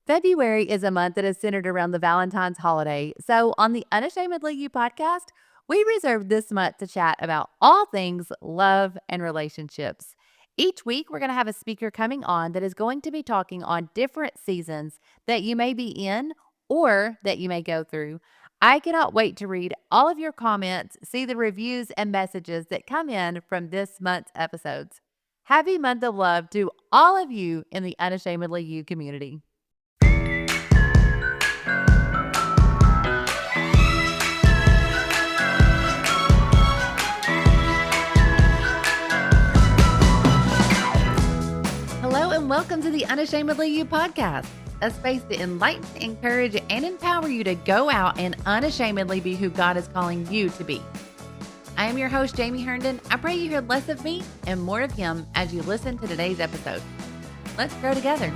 February is a month that is centered around the Valentine's holiday. So, on the Unashamedly You podcast, we reserved this month to chat about all things love and relationships. Each week, we're going to have a speaker coming on that is going to be talking on different seasons that you may be in or that you may go through. I cannot wait to read all of your comments, see the reviews and messages that come in from this month's episodes. Happy month of love to all of you in the Unashamedly You community. Hello, and welcome to the Unashamedly You podcast, a space to enlighten, encourage, and empower you to go out and unashamedly be who God is calling you to be. I am your host, Jamie Herndon. I pray you hear less of me and more of Him as you listen to today's episode. Let's grow together.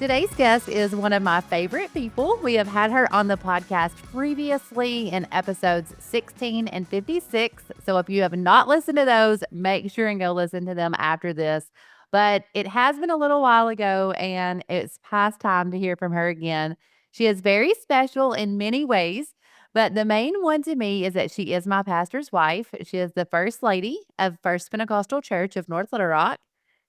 Today's guest is one of my favorite people. We have had her on the podcast previously in episodes 16 and 56. So if you have not listened to those, make sure and go listen to them after this. But it has been a little while ago, and it's past time to hear from her again. She is very special in many ways, but the main one to me is that she is my pastor's wife. She is the first lady of First Pentecostal Church of North Little Rock.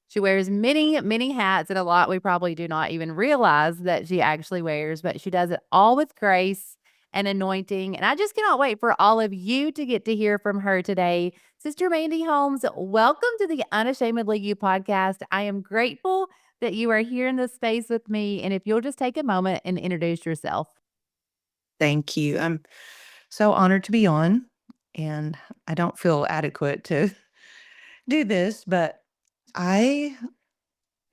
She wears many, many hats and a lot we probably do not even realize that she actually wears, but she does it all with grace and anointing. And I just cannot wait for all of you to get to hear from her today. Sister Mandie Holmes, welcome to the Unashamedly You podcast. I am grateful that you are here in this space with me. And if you'll just take a moment and introduce yourself. Thank you. I'm so honored to be on, and I don't feel adequate to do this, but I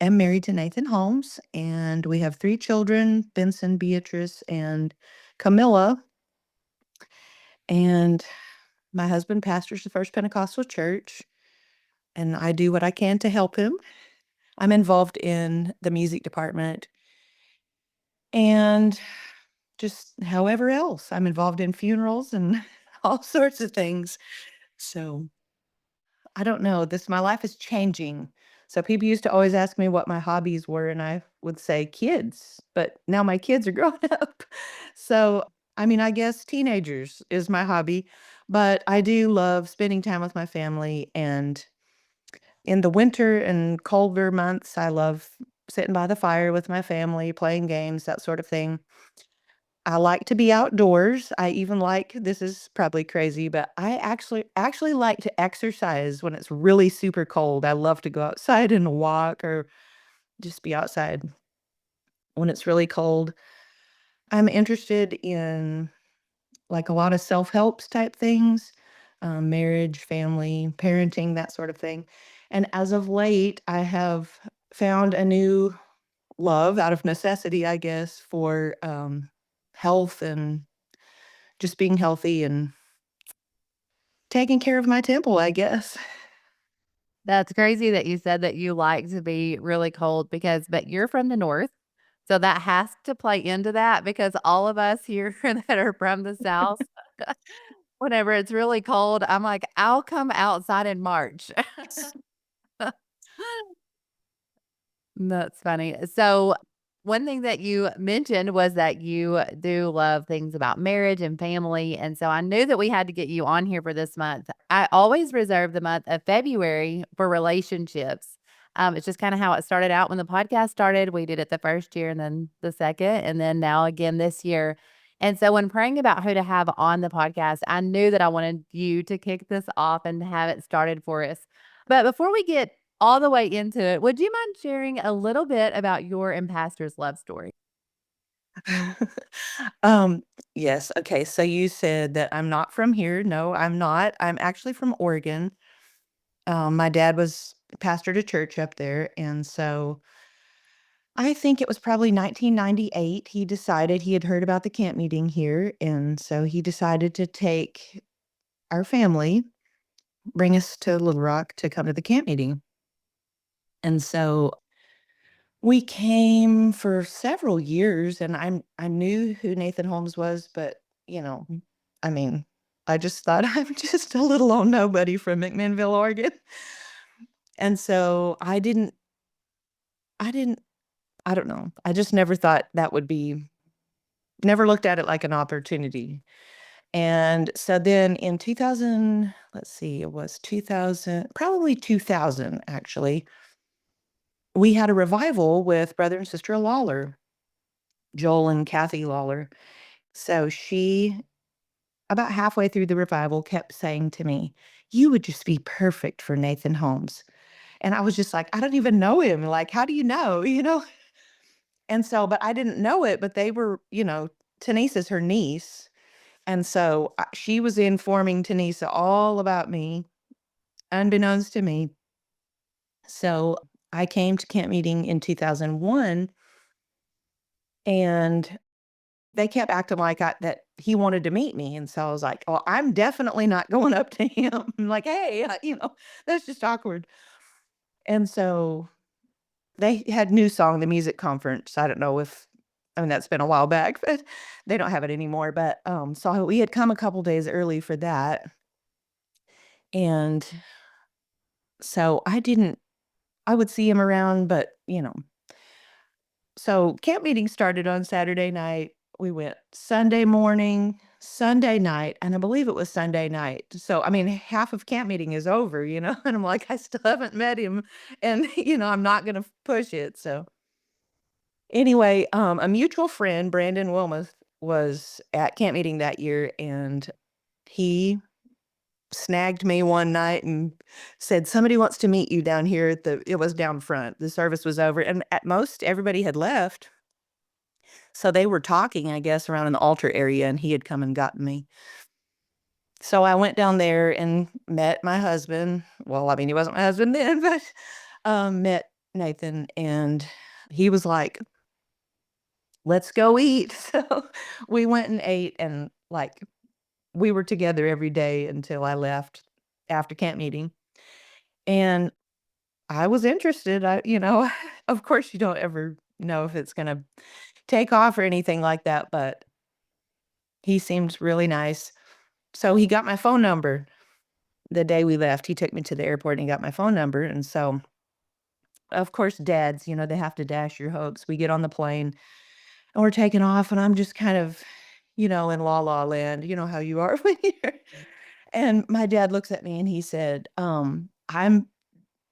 am married to Nathan Holmes, and we have 3 children, Benson, Beatrice, and Camilla. And my husband pastors the First Pentecostal Church, and I do what I can to help him. I'm involved in the music department and just however else. I'm involved in funerals and all sorts of things. So I don't know, this my life is changing. So people used to always ask me what my hobbies were, and I would say kids, but now my kids are grown up. So, I mean, I guess teenagers is my hobby, but I do love spending time with my family, and in the winter and colder months, I love sitting by the fire with my family, playing games, that sort of thing. I like to be outdoors. I even like this is probably crazy, but I actually like to exercise when it's really super cold. I love to go outside and walk or just be outside when it's really cold. I'm interested in like a lot of self-helps type things, marriage, family, parenting, that sort of thing. And as of late, I have found a new love out of necessity, I guess, for health and just being healthy and taking care of my temple, I guess. That's crazy that you said that you like to be really cold but you're from the north. So that has to play into that because all of us here that are from the South, whenever it's really cold, I'm like, I'll come outside in March. That's funny. So, one thing that you mentioned was that you do love things about marriage and family. And so I knew that we had to get you on here for this month. I always reserve the month of February for relationships. It's just kind of how it started out when the podcast started. We did it the first year and then the second, and then now again this year. And so, when praying about who to have on the podcast, I knew that I wanted you to kick this off and have it started for us. But before we get all the way into it, would you mind sharing a little bit about your and pastor's love story? Um, yes, okay, so you said that I'm not from here. No, I'm not. I'm actually from Oregon. My dad was pastored a church up there, and so I think it was probably 1998, he decided he had heard about the camp meeting here, and so he decided to take our family, bring us to Little Rock to come to the camp meeting. And so we came for several years, and I knew who Nathan Holmes was, but you know, I mean, I just thought I'm just a little old nobody from McMinnville, Oregon. And so I didn't, I don't know. I just never thought that would be, never looked at it like an opportunity. And so then in 2000, let's see, it was 2000, probably 2000 actually, we had a revival with Brother and Sister Lawler, Joel and Kathy Lawler. So she, about halfway through the revival, kept saying to me, "You would just be perfect for Nathan Holmes." And I was just like, "I don't even know him. Like, how do you know?" And so, but I didn't know it, but they were, Tanissa's her niece. And so she was informing Tanissa all about me, unbeknownst to me. So I came to camp meeting in 2001, and they kept acting like that he wanted to meet me. And so I was like, "Oh, I'm definitely not going up to him." I'm like, "Hey, that's just awkward." And so they had New Song, the music conference. I don't know if, I mean, that's been a while back, but they don't have it anymore. But so we had come a couple days early for that. And so I would see him around, but so camp meeting started on Saturday night. We went Sunday morning, Sunday night, and I believe it was Sunday night. So, I mean, half of camp meeting is over, and I'm like, I still haven't met him, and, I'm not going to push it. So, anyway, a mutual friend, Brandon Wilmoth, was at camp meeting that year, and he snagged me one night and said, "Somebody wants to meet you down here it was down front. The service was over, and at most everybody had left. So they were talking, I guess, around an altar area, and he had come and gotten me. So I went down there and met my husband. Well, I mean, he wasn't my husband then, but met Nathan, and he was like, "Let's go eat." So we went and ate, and like we were together every day until I left after camp meeting. And I was interested. Of course, you don't ever know if it's going to take off or anything like that, but he seemed really nice. So he got my phone number the day we left. He took me to the airport and he got my phone number. And so, of course, dads, they have to dash your hopes. We get on the plane and we're taking off, and I'm just kind of, in la la land. You know how you are when you're. And my dad looks at me and he said, I'm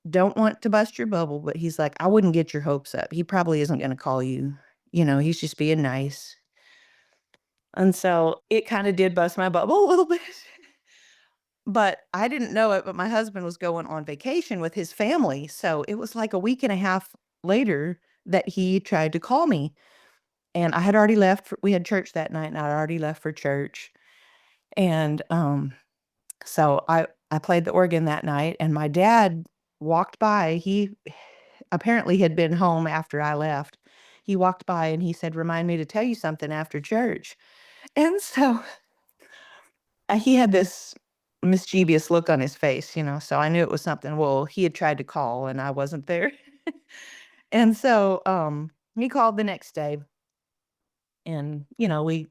don't want to bust your bubble, but he's like, "I wouldn't get your hopes up. He probably isn't going to call you. He's just being nice." And so it kind of did bust my bubble a little bit. But I didn't know it, but my husband was going on vacation with his family, so it was like a week and a half later that he tried to call me, and I had already left we had church that night, and I'd already left for church, and, so I played the organ that night, and my dad walked by. He apparently had been home after I left. He walked by and he said, "Remind me to tell you something after church." And so he had this mischievous look on his face, so I knew it was something. Well, he had tried to call and I wasn't there. And so, he called the next day, and, we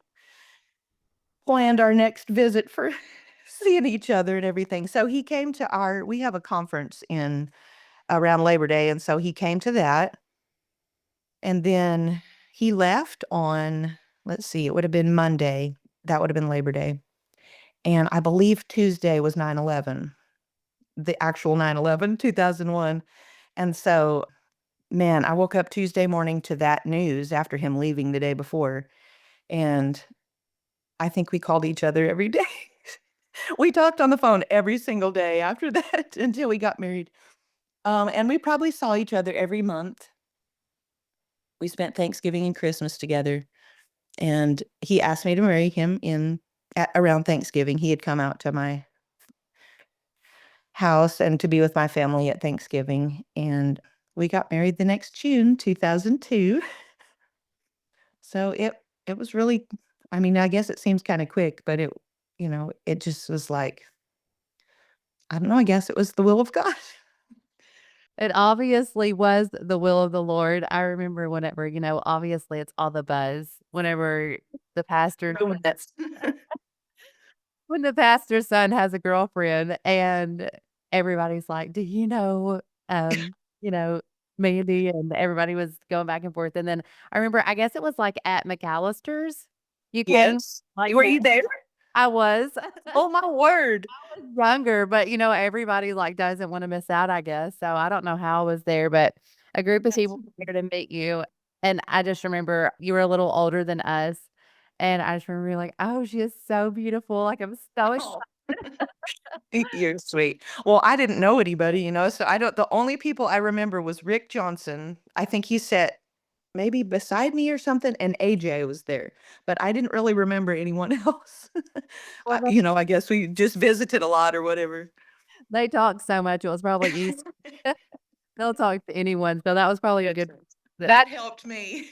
planned our next visit for seeing each other and everything. So he came to we have a conference in around Labor Day, and so he came to that, and then he left on, let's see, it would have been Monday. That would have been Labor Day. And I believe Tuesday was 9/11. The actual 9/11, 2001. And so, man, I woke up Tuesday morning to that news after him leaving the day before, and I think we called each other every day. We talked on the phone every single day after that until we got married. And we probably saw each other every month. We spent Thanksgiving and Christmas together, and he asked me to marry him at around Thanksgiving. He had come out to my house and to be with my family at Thanksgiving, and we got married the next June, 2002. So it was really, I mean, I guess it seems kinda quick, but it just was like, I don't know, I guess it was the will of God. It obviously was the will of the Lord. I remember whenever, obviously it's all the buzz whenever the pastor Romance. when the pastor's son has a girlfriend and everybody's like, "Do you know, Mandy?" And everybody was going back and forth. And then I remember, I guess it was like at McAllister's you came, Yes. like Were you there? I was. Oh my word. Younger, but, everybody, like, doesn't wanna miss out, I guess, so I don't know how I was there, but a group of That's people were there to meet you, and I just remember you were a little older than us, and I just remember being like, "Oh, she is so beautiful," like, I'm so ex oh. You're sweet. Well, I didn't know anybody, so I don't the only people I remember was Rick Johnson. I think he sat maybe beside me or something, and AJ was there, but I didn't really remember anyone else. well, they I guess we just visited a lot or whatever. they talk so much, it was probably easy. They'll talk to anyone, so that was probably a That's good right. that That helped me.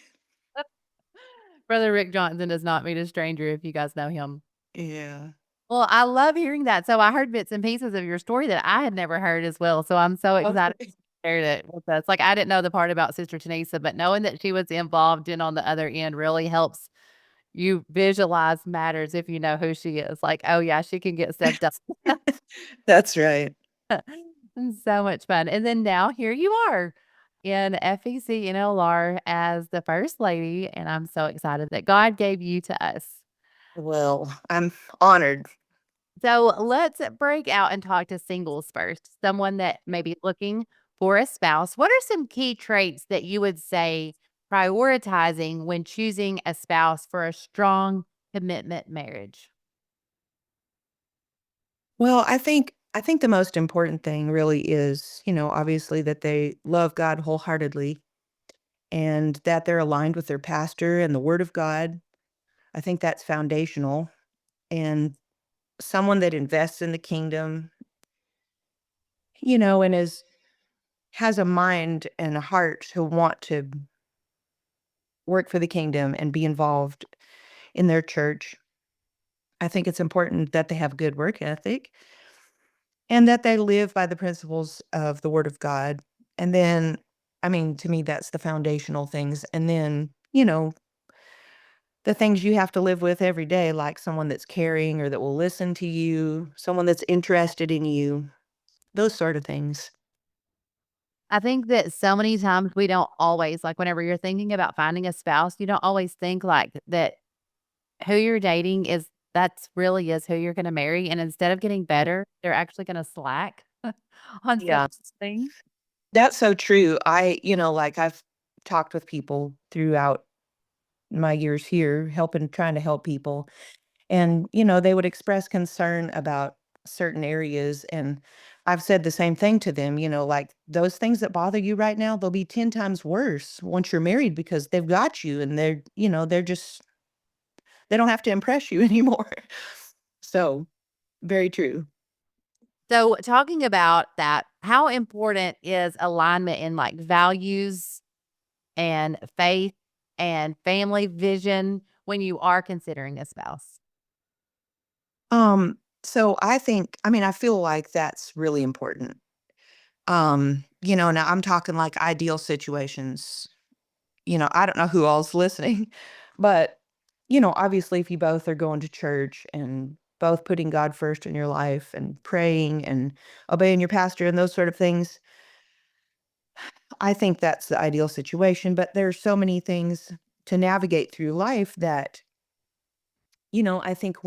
Brother Rick Johnson does not meet a stranger if you guys know him. Yeah. Well, I love hearing that. So I heard bits and pieces of your story that I had never heard as well. So I'm so excited Okay. to share it with us. Like I didn't know the part about Sister Tanisa, but knowing that she was involved in on the other end really helps you visualize matters if you know who she is. Like, oh yeah, she can get stuff done. That's right. And so much fun. And then now here you are in FEC NLR as the first lady. And I'm so excited that God gave you to us. Well, I'm honored. So let's break out and talk to singles first. Someone that may be looking for a spouse. What are some key traits that you would say prioritizing when choosing a spouse for a strong commitment marriage? Well, I think the most important thing really is, obviously that they love God wholeheartedly and that they're aligned with their pastor and the word of God. I think that's foundational. And someone that invests in the kingdom, and has a mind and a heart to want to work for the kingdom and be involved in their church. I think it's important that they have good work ethic and that they live by the principles of the word of God. And then, I mean, to me, that's the foundational things. And then, the things you have to live with every day, like someone that's caring or that will listen to you, someone that's interested in you, those sort of things. I think that so many times we don't always, like, whenever you're thinking about finding a spouse, you don't always think like that who you're dating that's really is who you're going to marry. And instead of getting better, they're actually going to slack on some Yeah. things. That's so true. Like I've talked with people throughout my years here, trying to help people. And, they would express concern about certain areas. And I've said the same thing to them, like those things that bother you right now, they'll be 10 times worse once you're married because they've got you and they don't have to impress you anymore. So, very true. So, talking about that, how important is alignment in like values and faith and family vision when you are considering a spouse? So I feel like that's really important. Now I'm talking like ideal situations. I don't know who all's listening, but obviously if you both are going to church and both putting God first in your life and praying and obeying your pastor and those sort of things, I think that's the ideal situation, but there's so many things to navigate through life that, I think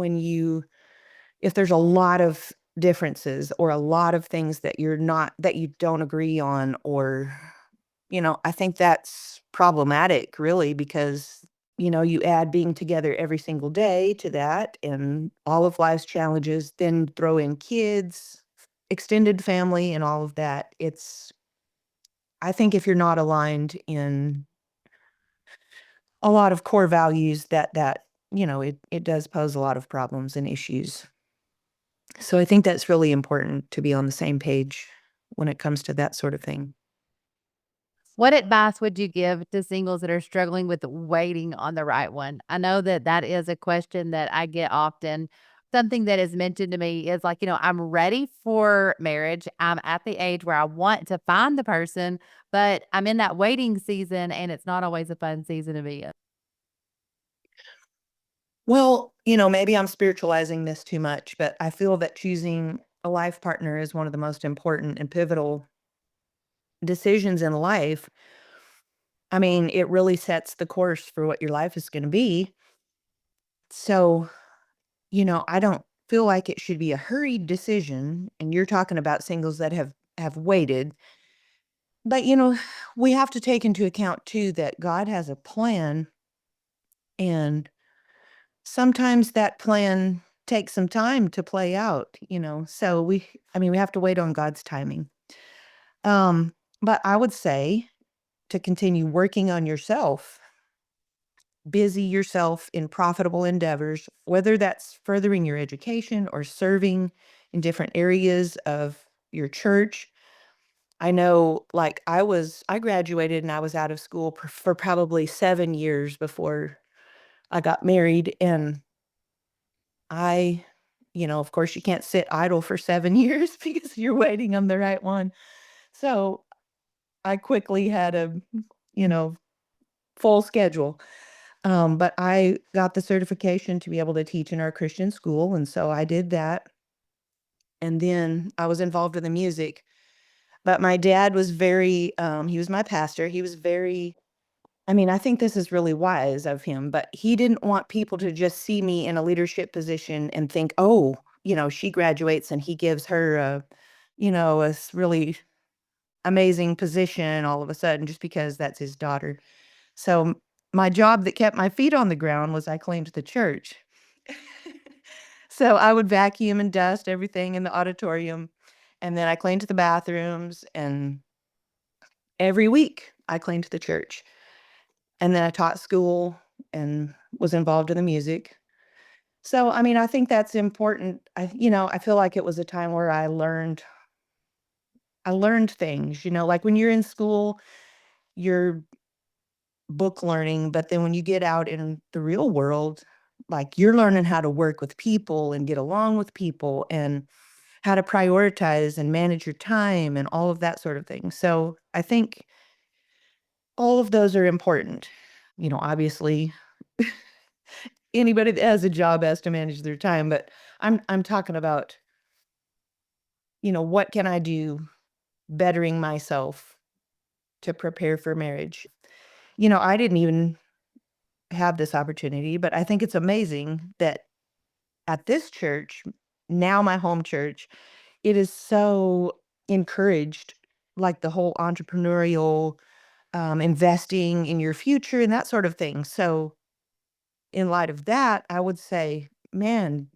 if there's a lot of differences or a lot of things that you don't agree on or I think that's problematic really because you add being together every single day to that and all of life's challenges, then throw in kids, extended family and all of that. I think if you're not aligned in a lot of core values it does pose a lot of problems and issues. So I think that's really important to be on the same page when it comes to that sort of thing. What advice would you give to singles that are struggling with waiting on the right one? I know that that is a question that I get often. Something that is mentioned to me is like, I'm ready for marriage. I'm at the age where I want to find the person, but I'm in that waiting season and it's not always a fun season to be in. Well, maybe I'm spiritualizing this too much, but I feel that choosing a life partner is one of the most important and pivotal decisions in life. I mean, it really sets the course for what your life is going to be. So, I don't feel like it should be a hurried decision. And you're talking about singles that have waited. But, we have to take into account too that God has a plan, and sometimes that plan takes some time to play out. So we have to wait on God's timing. Um, but I would say to continue working on yourself, busy yourself in profitable endeavors, whether that's furthering your education or serving in different areas of your church. I know, like, I graduated and I was out of school for probably 7 years before I got married. And I, of course, you can't sit idle for 7 years because you're waiting on the right one. So I quickly had a, you know, full schedule. But I got the certification to be able to teach in our Christian school. And so I did that. And then I was involved in the music. But my dad was he was my pastor. He was I think this is really wise of him, but he didn't want people to just see me in a leadership position and think, oh, she graduates and he gives her really amazing position all of a sudden just because that's his daughter. So my job that kept my feet on the ground was I cleaned the church. So I would vacuum and dust everything in the auditorium, and then I cleaned the bathrooms, and every week I cleaned the church. And then I taught school and was involved in the music. So, I think that's important. I feel like it was a time where I learned things, like when you're in school, you're book learning, but then when you get out in the real world, like you're learning how to work with people and get along with people and how to prioritize and manage your time and all of that sort of thing. So, I think all of those are important. Obviously, anybody that has a job has to manage their time, but I'm talking about, what can I do bettering myself to prepare for marriage? I didn't even have this opportunity, but I think it's amazing that at this church, now my home church, it is so encouraged, like the whole entrepreneurial, investing in your future and that sort of thing. So, in light of that, I would say, man,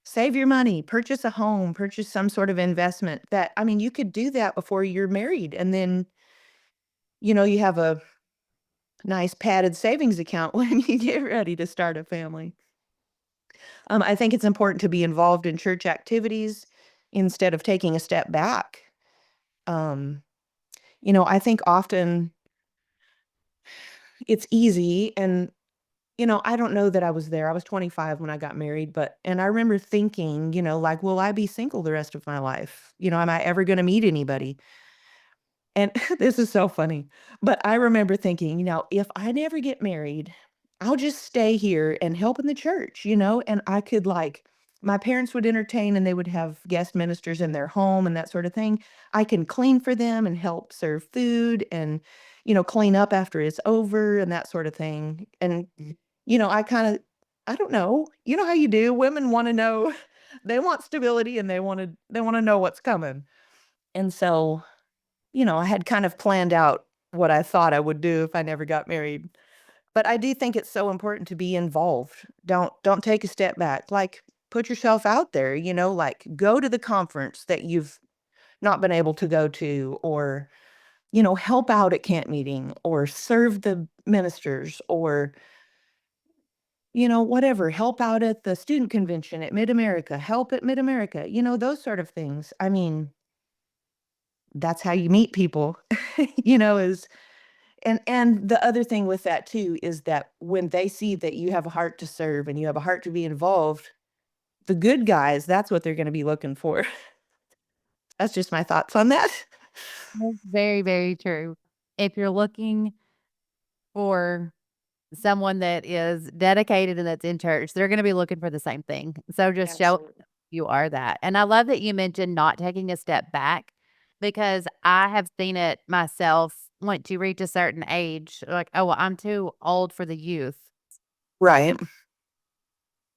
save your money, purchase a home, purchase some sort of investment you could do that before you're married. And then, you have a nice padded savings account when you get ready to start a family. I think it's important to be involved in church activities instead of taking a step back. Um, I think often it's easy and I don't know that I was there. I was 25 when I got married, and I remember thinking, like, will I be single the rest of my life? Am I ever going to meet anybody? And this is so funny, but I remember thinking, if I never get married, I'll just stay here and help in the church, and I could my parents would entertain and they would have guest ministers in their home and that sort of thing. I can clean for them and help serve food and, clean up after it's over and that sort of thing. And, I don't know, how you do. Women want to know, they want stability and they want to know what's coming. And so, I had kind of planned out what I thought I would do if I never got married. But I do think it's so important to be involved. Don't take a step back. Like, put yourself out there, like go to the conference that you've not been able to go to, or, help out at camp meeting or serve the ministers, or, whatever, help out at the student convention at Mid-America, help at Mid-America, those sort of things. That's how you meet people, is and the other thing with that too is that when they see that you have a heart to serve and you have a heart to be involved, the good guys, that's what they're gonna be looking for. That's just my thoughts on that. That's very, very true. If you're looking for someone that is dedicated and that's in church, they're gonna be looking for the same thing. So just show Absolutely. you are that. And I love that you mentioned not taking a step back because I have seen it myself once you reach a certain age, like, oh, well, I'm too old for the youth. Right.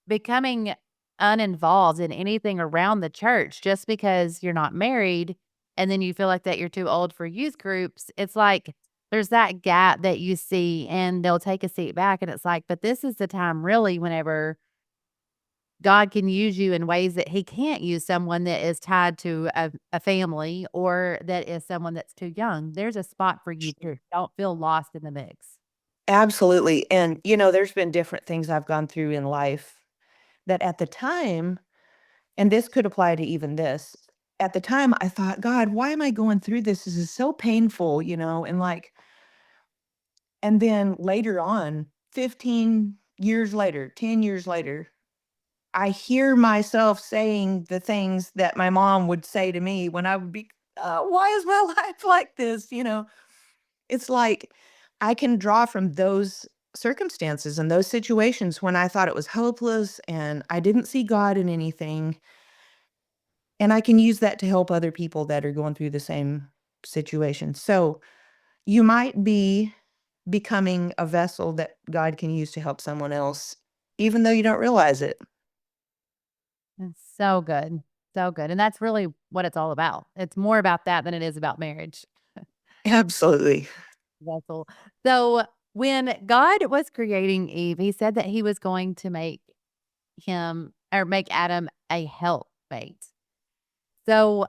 Becoming uninvolved in anything around the church just because you're not married and then you feel like that you're too old for youth groups. It's like there's that gap that you see and they'll take a seat back and it's like, but this is the time really whenever God can use you in ways that he can't use someone that is tied to a family or that is someone that's too young. There's a spot for you too. Don't feel lost in the mix. Absolutely, and, there's been different things I've gone through in life that at the time, and this could apply to even this, at the time, I thought, "God, why am I going through this? This is so painful," and, and then later on, 15 years later, 10 years later, I hear myself saying the things that my mom would say to me when I would be, "Why is my life like this?" It's like I can draw from those circumstances and those situations when I thought it was hopeless and I didn't see God in anything, and I can use that to help other people that are going through the same situation. So, you might be becoming a vessel that God can use to help someone else, even though you don't realize it. It's so good. So good. And that's really what it's all about. It's more about that than it is about marriage. Absolutely. Vessel. So when God was creating Eve, he said that he was going to make him or make Adam a helpmate. So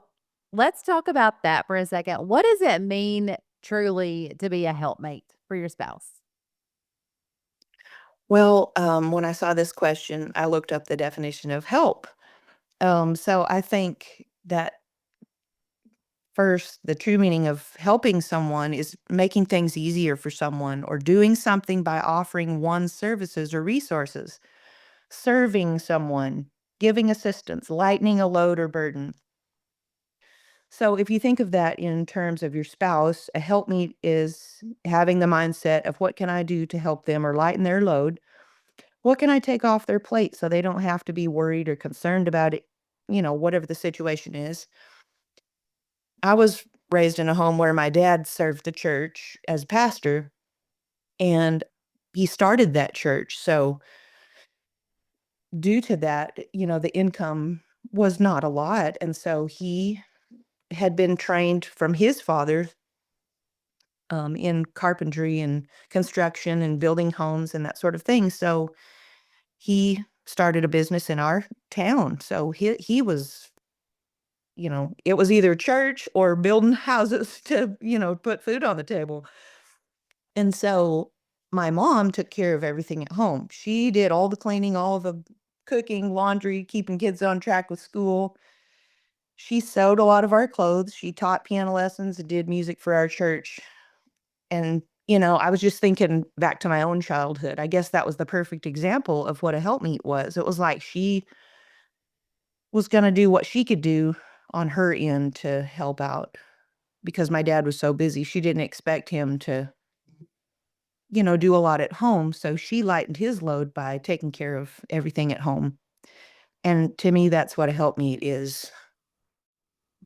let's talk about that for a second. What does it mean truly to be a helpmate for your spouse? Well, when I saw this question, I looked up the definition of help. So I think that first, the true meaning of helping someone is making things easier for someone or doing something by offering one's services or resources, serving someone, giving assistance, lightening a load or burden. So if you think of that in terms of your spouse, a helpmeet is having the mindset of what can I do to help them or lighten their load? What can I take off their plate so they don't have to be worried or concerned about it, whatever the situation is. I was raised in a home where my dad served the church as pastor, and he started that church. So, due to that, the income was not a lot. And so he had been trained from his father in carpentry and construction and building homes and that sort of thing. So, he started a business in our town. So, he was, it was either church or building houses to, put food on the table. And so my mom took care of everything at home. She did all the cleaning, all the cooking, laundry, keeping kids on track with school. She sewed a lot of our clothes. She taught piano lessons and did music for our church. And, I was just thinking back to my own childhood. I guess that was the perfect example of what a helpmeet was. It was like she was going to do what she could do on her end to help out because my dad was so busy. She didn't expect him to do a lot at home, so she lightened his load by taking care of everything at home, and to me, that's what a helpmeet is.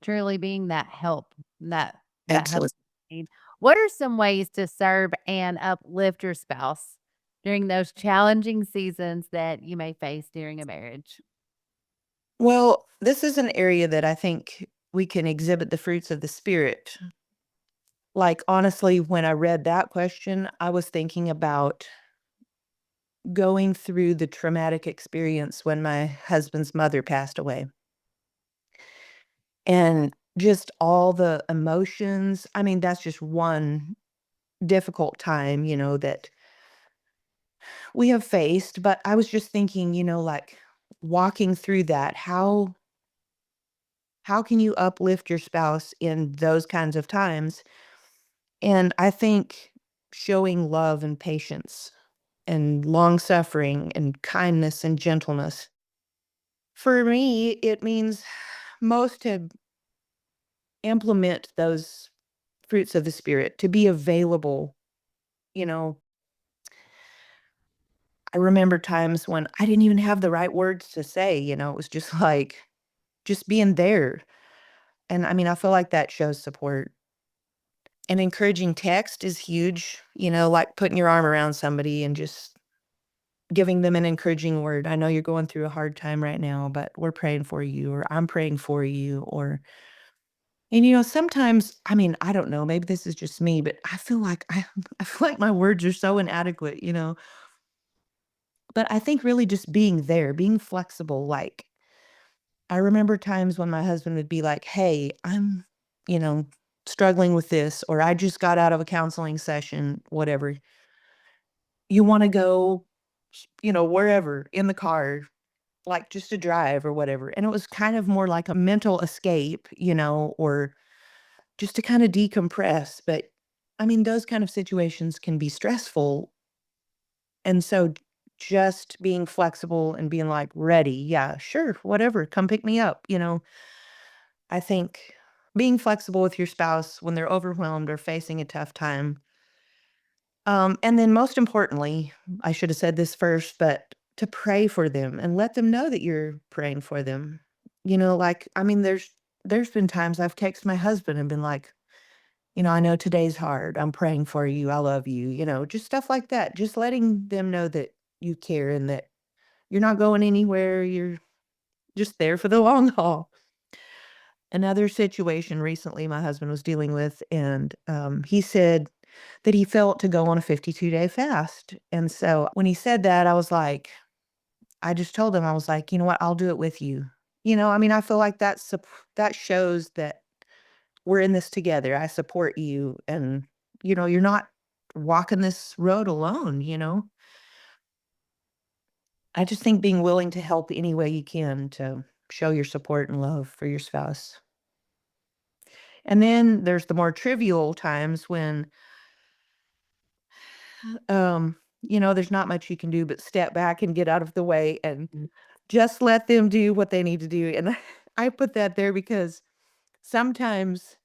Truly being that help, that help Absolutely. need. What are some ways to serve and uplift your spouse during those challenging seasons that you may face during a marriage? Well, this is an area that I think we can exhibit the fruits of the Spirit. Like, honestly, when I read that question, I was thinking about going through the traumatic experience when my husband's mother passed away, and just all the emotions. I mean, that's just one difficult time, that we have faced, but I was just thinking, like walking through that, how can you uplift your spouse in those kinds of times? And I think showing love and patience and long suffering and kindness and gentleness For me, it means most to implement those fruits of the spirit, to be available. You know, I remember times when I didn't even have the right words to say, it was just like just being there. And I mean, I feel like that shows support. And encouraging text is huge, like putting your arm around somebody and just giving them an encouraging word. I know you're going through a hard time right now, but we're praying for you, or I'm praying for you, or and sometimes, I mean, I don't know, maybe this is just me, but I feel like I feel like my words are so inadequate. But I think really just being there, being flexible, like I remember times when my husband would be like, "Hey, I'm, you know, struggling with this," or "I just got out of a counseling session," whatever. "You wanna go, wherever in the car, like, just to drive or whatever." And it was kind of more like a mental escape, or just to kinda decompress, but, I mean, those kind of situations can be stressful, and so just being flexible and being like, "Ready, yeah, sure, whatever, come pick me up," I think being flexible with your spouse when they're overwhelmed or facing a tough time. And then most importantly, I should have said this first, but to pray for them and let them know that you're praying for them. Like, I mean, there's been times I've texted my husband and been like, "I know today's hard. I'm praying for you. I love you." Just stuff like that. Just letting them know that you care and that you're not going anywhere. You're just there for the long haul. Another situation recently my husband was dealing with, and he said that he felt to go on a 52-day fast. And so when he said that, I was like, I just told him, I was like, you know what, I'll do it with you. I mean, I feel like that shows that we're in this together. I support you, and you're not walking this road alone. I just think being willing to help any way you can to show your support and love for your spouse. And then there's the more trivial times when, there's not much you can do but step back and get out of the way and just let them do what they need to do. And I put that there because sometimes,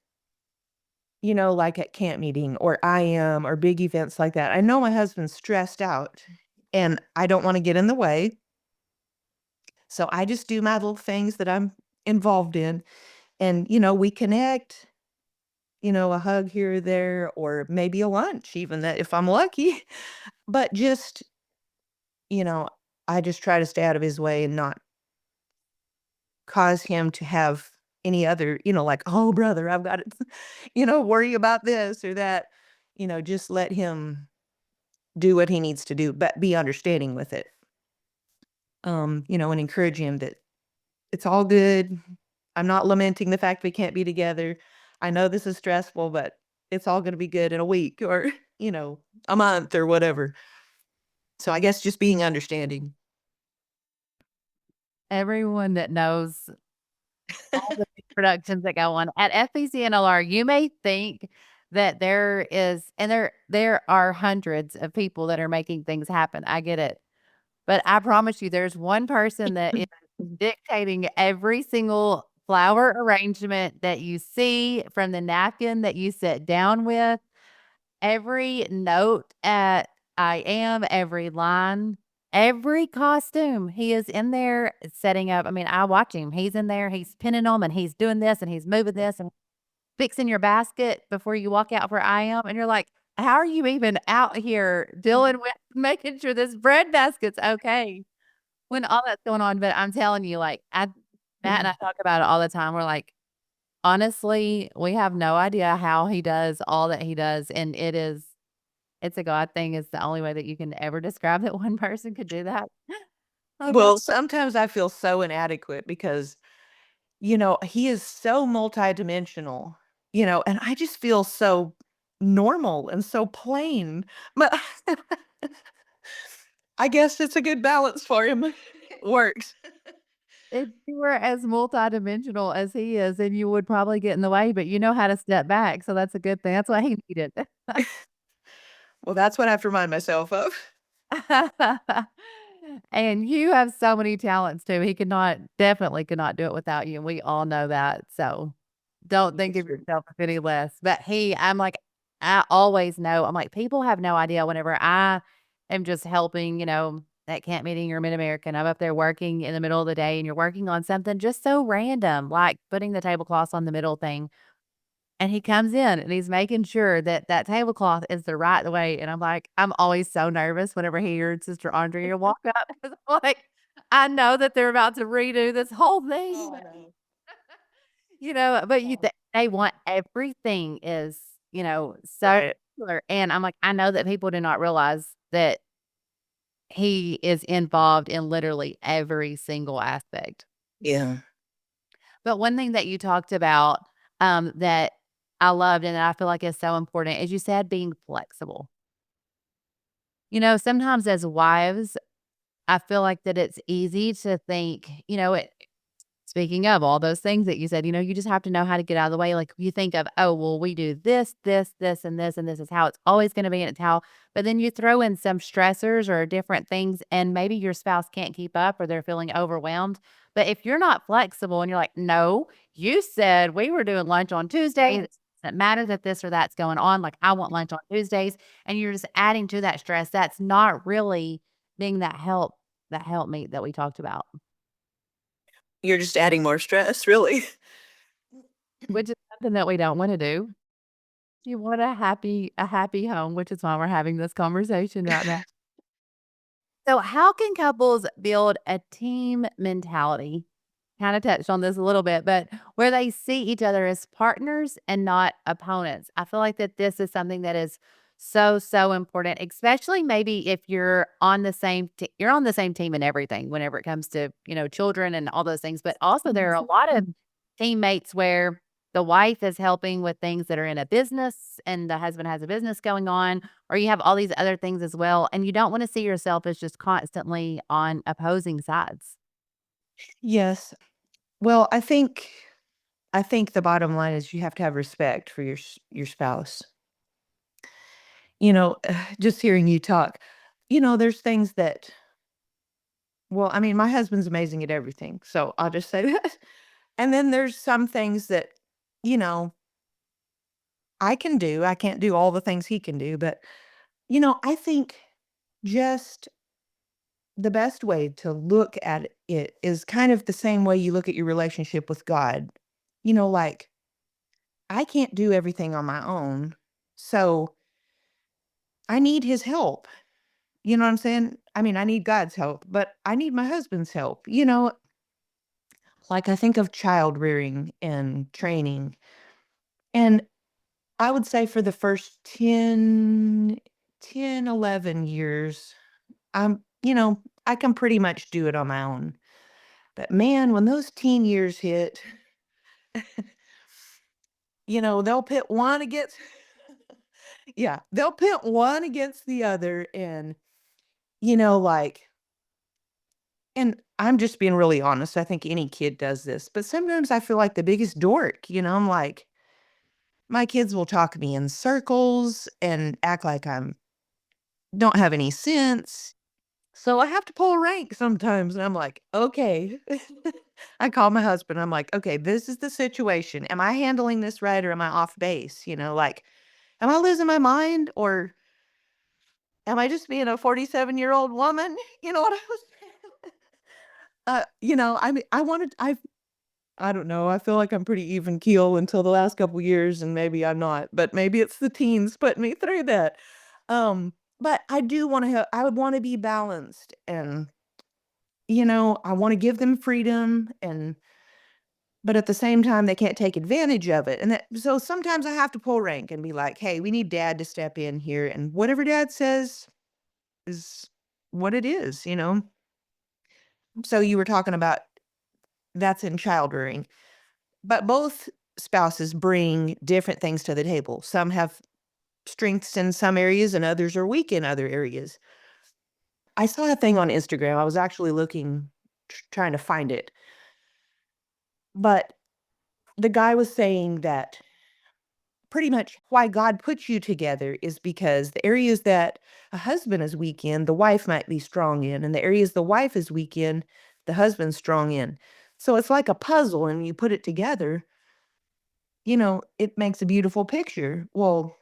like at camp meeting or IM or big events like that, I know my husband's stressed out and I don't want to get in the way. So I just do my little things that I'm involved in. And, we connect, a hug here or there, or maybe a lunch, even that if I'm lucky. But just, you know, I just try to stay out of his way and not cause him to have any other, like, "Oh, brother, I've got to, worry about this or that." Just let him do what he needs to do, but be understanding with it. And encourage him that it's all good. I'm not lamenting the fact we can't be together. I know this is stressful, but it's all gonna be good in a week or, you know, a month or whatever. So I guess just being understanding. Everyone that knows all the big productions that go on at FBCNLR, you may think that there is, and there are hundreds of people that are making things happen. I get it. But I promise you, there's one person that is dictating every single flower arrangement that you see, from the napkin that you sit down with, every note at I am, every line, every costume. He is in there setting up. I mean, I watch him. He's in there, he's pinning them and he's doing this and he's moving this and fixing your basket before you walk out for I am. And you're like, how are you even out here dealing with making sure this bread basket's okay when all that's going on? But I'm telling you, like, Matt and I talk about it all the time. We're like, honestly, we have no idea how he does all that he does. And it's a God thing. It's the only way that you can ever describe that one person could do that. Oh god. Well, sometimes I feel so inadequate because, he is so multidimensional, and I just feel so normal and so plain. But I guess it's a good balance for him. It works. If you were as multidimensional as he is, then you would probably get in the way, but you know how to step back, so that's a good thing. That's why he needed. Well, that's what I have to remind myself of. And you have so many talents too. Definitely could not do it without you. And we all know that. So don't think of yourself as any less. But I'm like, I always know. I'm like, people have no idea whenever I am just helping, at camp meeting or Mid American. I'm up there working in the middle of the day and you're working on something just so random, like putting the tablecloths on the middle thing. And he comes in and he's making sure that that tablecloth is the right way, and I'm like, I'm always so nervous whenever he or Sister Andrea walk up 'cause I'm like, I know that they're about to redo this whole thing, Oh, but, no. but you Oh, they want everything is, so right. particular, and I'm like, I know that people do not realize that he is involved in literally every single aspect. Yeah. But one thing that you talked about, that I loved and that I feel like is so important is you said being flexible. Sometimes as wives, I feel like that it's easy to think, speaking of all those things that you said, you just have to know how to get out of the way. Like you think of, oh, well, we do this, this, this, and this is how it's always going to be. And it's how, but then you throw in some stressors or different things, and maybe your spouse can't keep up or they're feeling overwhelmed. But if you're not flexible and you're like, no, you said we were doing lunch on Tuesday. It doesn't matter that this or that's going on. Like I want lunch on Tuesdays. And you're just adding to that stress. That's not really being that help meet that we talked about. You're just adding more stress, really. Which is something that we don't wanna do. You want a happy home, which is why we're having this conversation right now. So, how can couples build a team mentality? Kinda touched on this a little bit, but where they see each other as partners and not opponents. I feel like that this is something that is so, so important, especially maybe if you're on the same team in everything whenever it comes to, children and all those things, but also there are a lot of teammates where the wife is helping with things that are in a business and the husband has a business going on, or you have all these other things as well, and you don't wanna see yourself as just constantly on opposing sides. Yes. Well, I think the bottom line is you have to have respect for your spouse. Just hearing you talk, there's things that well, I mean, my husband's amazing at everything, so I'll just say that. And then there's some things that, you know, I can do. I can't do all the things he can do, but, I think just the best way to look at it is kind of the same way you look at your relationship with God. Like, I can't do everything on my own, so I need his help. You know what I'm saying? I mean, I need God's help, but I need my husband's help. Like I think of child rearing and training. And I would say for the first 11 years, I can pretty much do it on my own. But man, when those teen years hit, they'll pit one against yeah, they'll pit one against the other and like and I'm just being really honest. I think any kid does this, but sometimes I feel like the biggest dork, I'm like my kids will talk me in circles and act like I'm don't have any sense. So I have to pull rank sometimes, and I'm like, "Okay." I call my husband, I'm like, "Okay, this is the situation. Am I handling this right or am I off base?" Like, am I losing my mind or am I just being a 47-year-old woman? You know what I was I mean, I don't know, I feel like I'm pretty even keel until the last couple years, and maybe I'm not, but maybe it's the teens putting me through that. But I would wanna be balanced and, I wanna give them freedom but at the same time, they can't take advantage of it, and so sometimes I have to pull rank and be like, "Hey, we need dad to step in here, and whatever dad says is what it is?" So you were talking about that's in child rearing. But both spouses bring different things to the table. Some have strengths in some areas and others are weak in other areas. I saw a thing on Instagram. I was actually looking, trying to find it. But the guy was saying that pretty much why God puts you together is because the areas that a husband is weak in, the wife might be strong in, and the areas the wife is weak in, the husband's strong in. So it's like a puzzle, and you put it together, it makes a beautiful picture. Well,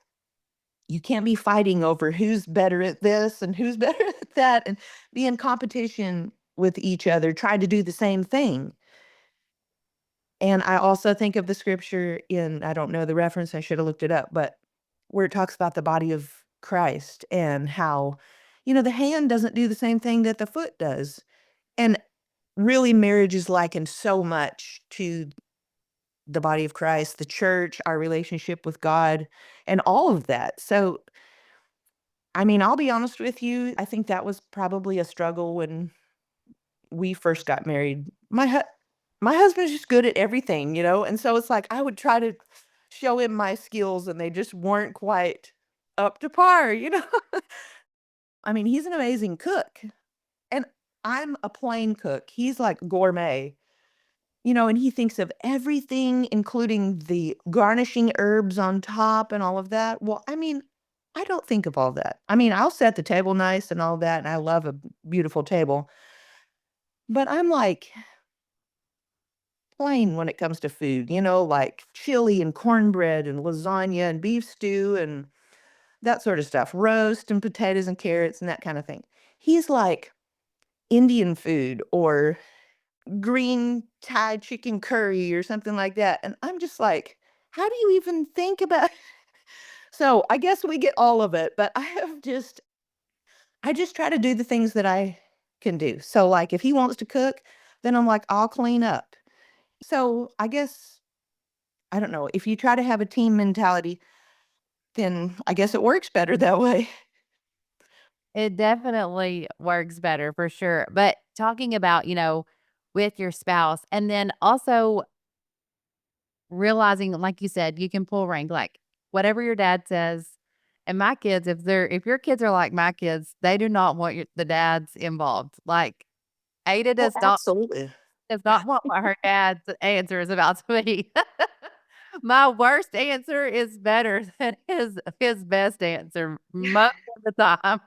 you can't be fighting over who's better at this and who's better at that and be in competition with each other, trying to do the same thing. And I also think of the scripture in, I don't know the reference, I should have looked it up, but where it talks about the body of Christ and how, the hand doesn't do the same thing that the foot does. And really, marriage is likened so much to the body of Christ, the church, our relationship with God, and all of that. So, I mean, I'll be honest with you, I think that was probably a struggle when we first got married. My husband's just good at everything, and so it's like I would try to show him my skills, and they just weren't quite up to par. I mean, he's an amazing cook, and I'm a plain cook. He's like gourmet, and he thinks of everything, including the garnishing herbs on top and all of that. Well, I mean, I don't think of all that. I mean, I'll set the table nice and all that, and I love a beautiful table, but I'm like plain when it comes to food, like chili and cornbread and lasagna and beef stew and that sort of stuff, roast and potatoes and carrots and that kind of thing. He's like Indian food or green Thai chicken curry or something like that. And I'm just like, how do you even think about So I guess we get all of it, but I just try to do the things that I can do. So like if he wants to cook, then I'm like, I'll clean up. So I guess I don't know, if you try to have a team mentality, then I guess it works better that way. It definitely works better for sure. But talking about, with your spouse and then also realizing, like you said, you can pull rank, like whatever your dad says. And my kids, if your kids are like my kids, they do not want the dads involved. Like Ada Oh, does not absolutely. want what her dad's answer is about to be. My worst answer is better than his best answer most of the time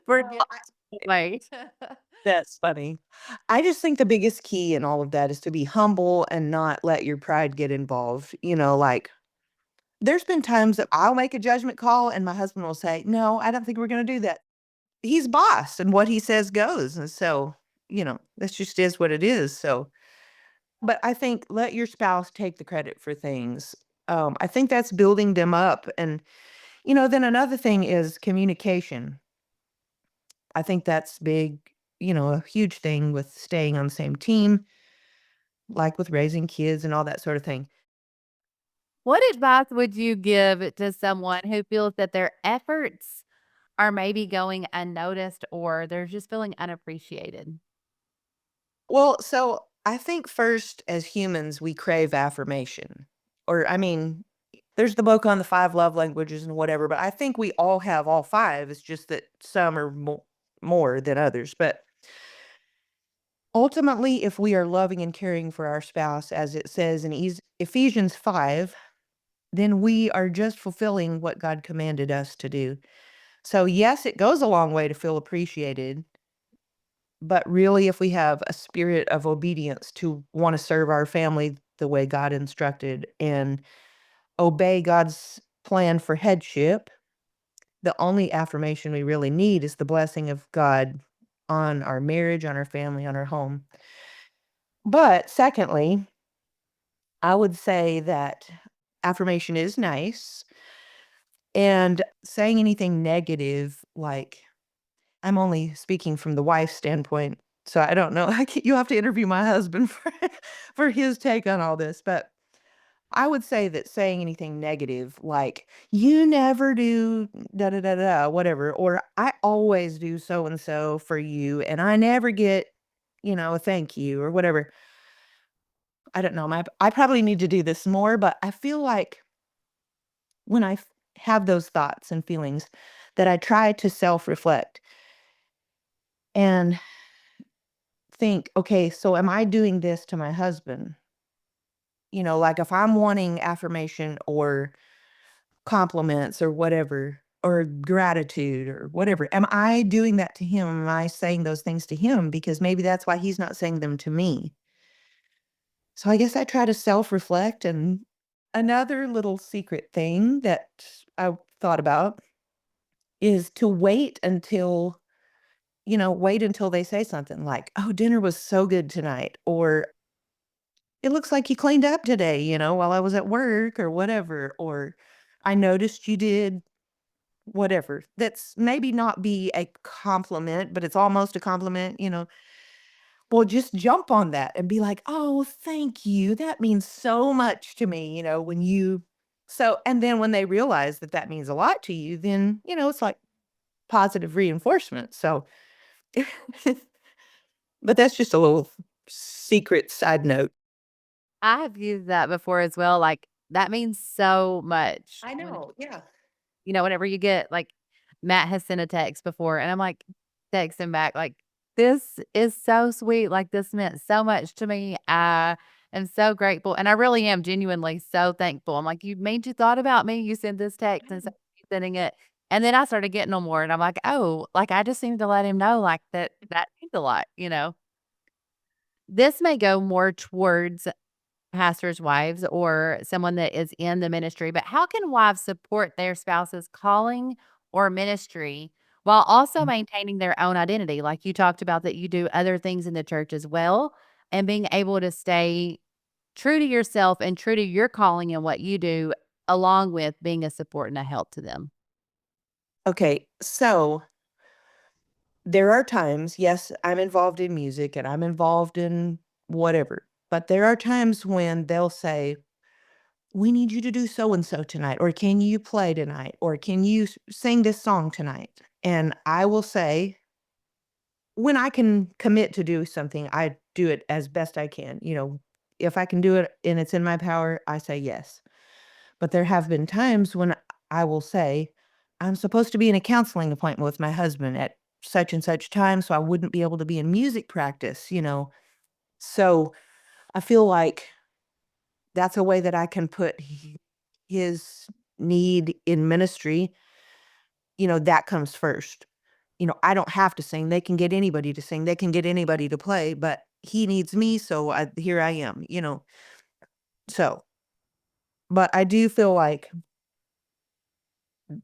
for Well, different ways. that's funny. I just think the biggest key in all of that is to be humble and not let your pride get involved. Like there's been times that I'll make a judgment call and my husband will say, "No, I don't think we're going to do that." He's boss and what he says goes. And so, this just is what it is. So, but I think let your spouse take the credit for things. I think that's building them up. And, then another thing is communication. I think that's big, a huge thing with staying on the same team, like with raising kids and all that sort of thing. What advice would you give to someone who feels that their efforts are maybe going unnoticed or they're just feeling unappreciated? Well, so I think first as humans, we crave affirmation. Or, I mean, there's the book on the five love languages and whatever, but I think we all have all five. It's just that some are more than others. But ultimately, if we are loving and caring for our spouse, as it says in Ephesians 5, then we are just fulfilling what God commanded us to do. So, yes, it goes a long way to feel appreciated. But really, if we have a spirit of obedience to want to serve our family the way God instructed and obey God's plan for headship, the only affirmation we really need is the blessing of God on our marriage, on our family, on our home. But secondly, I would say that affirmation is nice and saying anything negative, like I'm only speaking from the wife's standpoint, so I don't know. You have to interview my husband for his take on all this, but I would say that saying anything negative, like, "You never do da da da da," whatever, or "I always do so and so for you, and I never get, a thank you," or whatever. I don't know, I probably need to do this more, but I feel like when have those thoughts and feelings that I try to self-reflect and think, "Okay, so am I doing this to my husband?" Like, if I'm wanting affirmation or compliments or whatever, or gratitude or whatever. Am I doing that to him? Am I saying those things to him? Because maybe that's why he's not saying them to me. So I guess I try to self-reflect. And another little secret thing that I thought about is to wait until they say something like, "Oh, dinner was so good tonight," or "It looks like you cleaned up today, while I was at work," or whatever, or "I noticed you did whatever." That's maybe not be a compliment, but it's almost a compliment. Well, just jump on that and be like, "Oh, thank you. That means so much to me," when you and then when they realize that that means a lot to you, then, it's like positive reinforcement. So, but that's just a little secret side note. I have used that before as well, like, that means so much I when know, yeah. whenever you get like Matt has sent a text before and I'm like texting back like, "This is so sweet, like, this meant so much to me. I am so grateful." And I really am genuinely so thankful. I'm like, "You thought about me. You sent this text and so you sending it." And then I started getting on more and I'm like, "Oh," like, I just seem to let him know, like, that means a lot. This may go more towards pastors' wives or someone that is in the ministry, but how can wives support their spouse's calling or ministry while also maintaining their own identity? Like you talked about that you do other things in the church as well, and being able to stay true to yourself and true to your calling and what you do, along with being a support and a help to them. Okay, so there are times, yes, I'm involved in music and I'm involved in whatever, but there are times when they'll say, "We need you to do so and so tonight," or "Can you play tonight?" or "Can you sing this song tonight?" And I will say, when I can commit to do something, I do it as best I can. If I can do it and it's in my power, I say yes. But there have been times when I will say, "I'm supposed to be in a counseling appointment with my husband at such and such time, so I wouldn't be able to be in music practice." So I feel like that's a way that I can put his need in ministry, that comes first. I don't have to sing. They can get anybody to sing. They can get anybody to play, but he needs me, so here I am. So, but I do feel like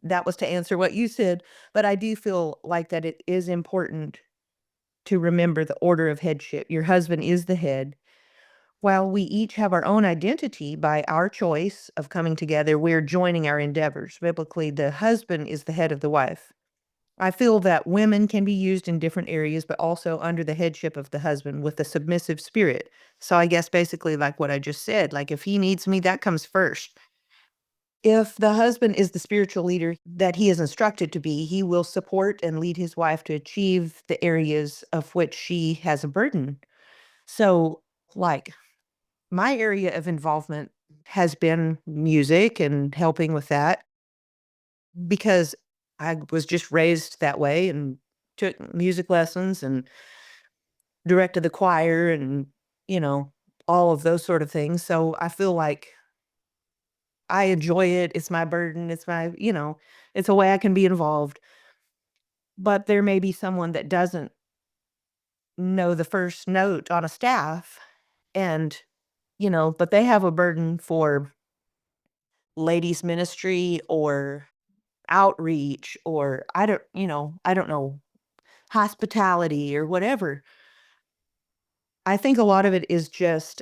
that was to answer what you said, but I do feel like that it is important to remember the order of headship. Your husband is the head. While we each have our own identity by our choice of coming together, we're joining our endeavors. Biblically, the husband is the head of the wife. I feel that women can be used in different areas, but also under the headship of the husband with a submissive spirit. So I guess basically like what I just said, like if he needs me, that comes first. If the husband is the spiritual leader that he is instructed to be, he will support and lead his wife to achieve the areas of which she has a burden. So, like, my area of involvement has been music and helping with that because I was just raised that way and took music lessons and directed the choir and, you know, all of those sort of things. So I feel like I enjoy it. It's my burden. It's a way I can be involved. But there may be someone that doesn't know the first note on a staff and, but they have a burden for ladies ministry or outreach or I don't know, hospitality or whatever. I think a lot of it is just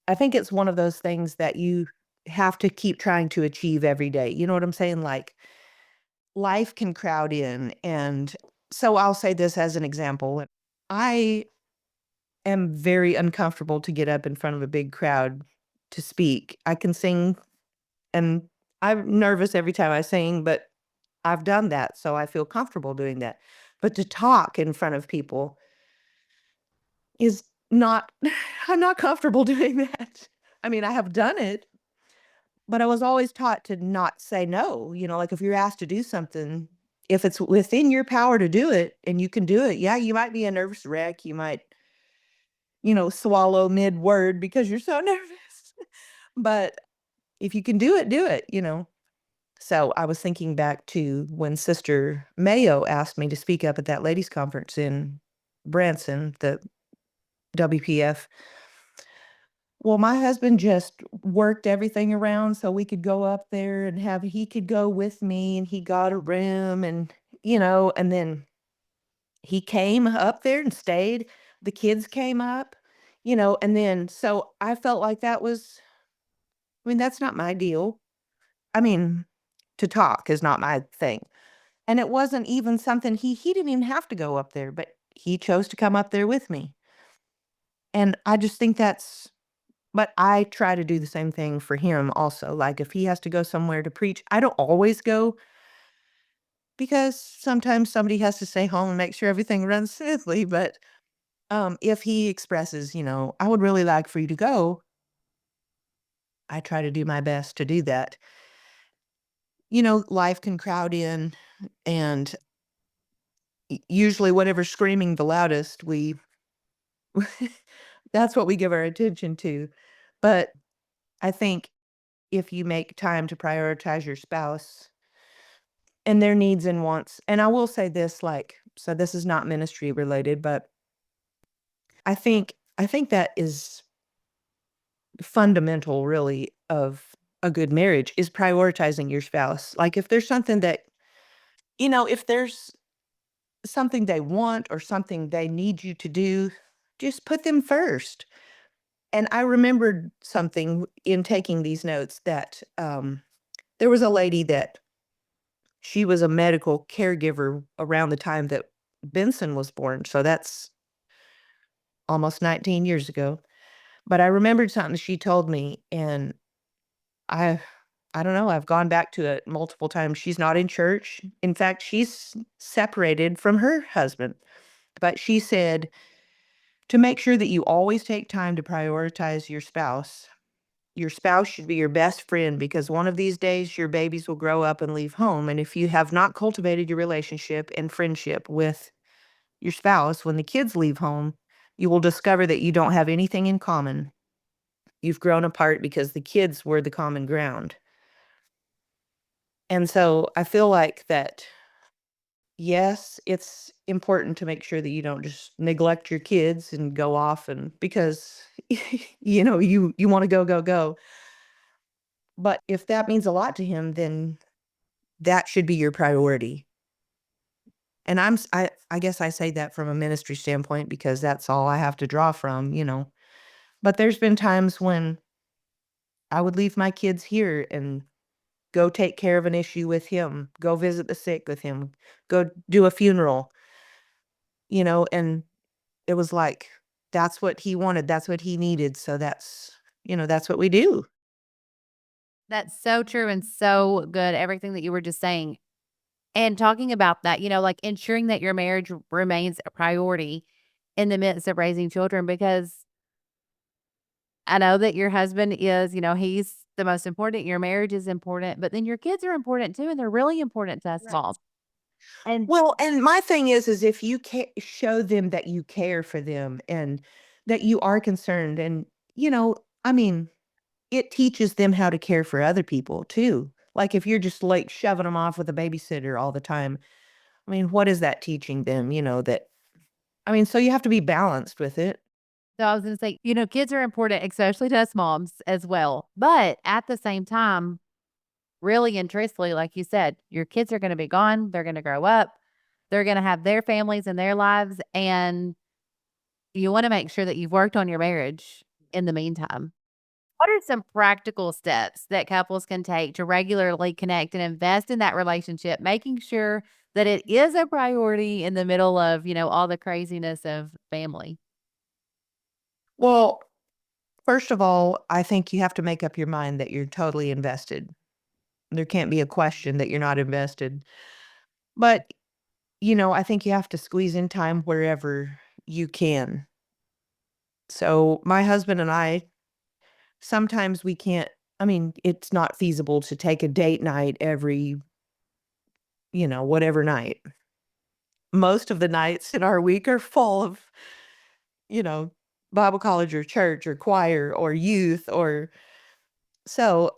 I think it's one of those things that you have to keep trying to achieve every day. You know what I'm saying? Like life can crowd in. And so I'll say this as an example. I am very uncomfortable to get up in front of a big crowd to speak. I can sing and I'm nervous every time I sing, but I've done that. So I feel comfortable doing that. But to talk in front of people is not, I'm not comfortable doing that. I mean, I have done it, but I was always taught to not say no. Like if you're asked to do something, if it's within your power to do it and you can do it, yeah, you might be a nervous wreck. You might, swallow mid word because you're so nervous. But if you can do it, do it. So I was thinking back to when Sister Mayo asked me to speak up at that ladies' conference in Branson, the WPF. Well, my husband just worked everything around so we could go up there and he could go with me, and he got a room, and, and then he came up there and stayed. The kids came up, and then so I felt like that's not my deal. I mean, to talk is not my thing. And it wasn't even something he didn't even have to go up there, but he chose to come up there with me. And I just think but I try to do the same thing for him also. Like if he has to go somewhere to preach, I don't always go because sometimes somebody has to stay home and make sure everything runs smoothly. But if he expresses, I would really like for you to go, I try to do my best to do that. Life can crowd in, and usually whatever's screaming the loudest, that's what we give our attention to. But I think if you make time to prioritize your spouse and their needs and wants, and I will say this, so this is not ministry related, but I think that is fundamental really of a good marriage is prioritizing your spouse. Like if there's something that, if there's something they want or something they need you to do, just put them first. And I remembered something in taking these notes that there was a lady that she was a medical caregiver around the time that Benson was born. So that's almost 19 years ago. But I remembered something she told me, and I I don't know, I've gone back to it multiple times. She's not in church. In fact, she's separated from her husband. But she said to make sure that you always take time to prioritize your spouse. Your spouse should be your best friend because one of these days your babies will grow up and leave home. And if you have not cultivated your relationship and friendship with your spouse when the kids leave home, you will discover that you don't have anything in common. You've grown apart because the kids were the common ground. And so I feel like that, yes, it's important to make sure that you don't just neglect your kids and go off and because you want to go, go, go. But if that means a lot to him, then that should be your priority. And I guess I say that from a ministry standpoint because that's all I have to draw from. But there's been times when I would leave my kids here and go take care of an issue with him, go visit the sick with him, go do a funeral, and it was like that's what he wanted, that's what he needed, so that's what we do. That's so true and so good, everything that you were just saying. And talking about that, like ensuring that your marriage remains a priority in the midst of raising children, because I know that your husband is, he's the most important. Your marriage is important, but then your kids are important too. And they're really important to us all. And Well, and my thing is if you show them that you care for them and that you are concerned and, you know, I mean, it teaches them how to care for other people too. Like if you're just like shoving them off with a babysitter all the time, I mean, what is that teaching them? So you have to be balanced with it. so I was going to say, kids are important, especially to us moms as well. But at the same time, really and truthfully, like you said, your kids are going to be gone. They're going to grow up. They're going to have their families and their lives. And you want to make sure that you've worked on your marriage in the meantime. What are some practical steps that couples can take to regularly connect and invest in that relationship, making sure that it is a priority in the middle of, all the craziness of family? Well, first of all, I think you have to make up your mind that you're totally invested. There can't be a question that you're not invested. But, I think you have to squeeze in time wherever you can. So, my husband and I, sometimes we can't, it's not feasible to take a date night every, whatever night. Most of the nights in our week are full of, you know, Bible college or church or choir or youth or so,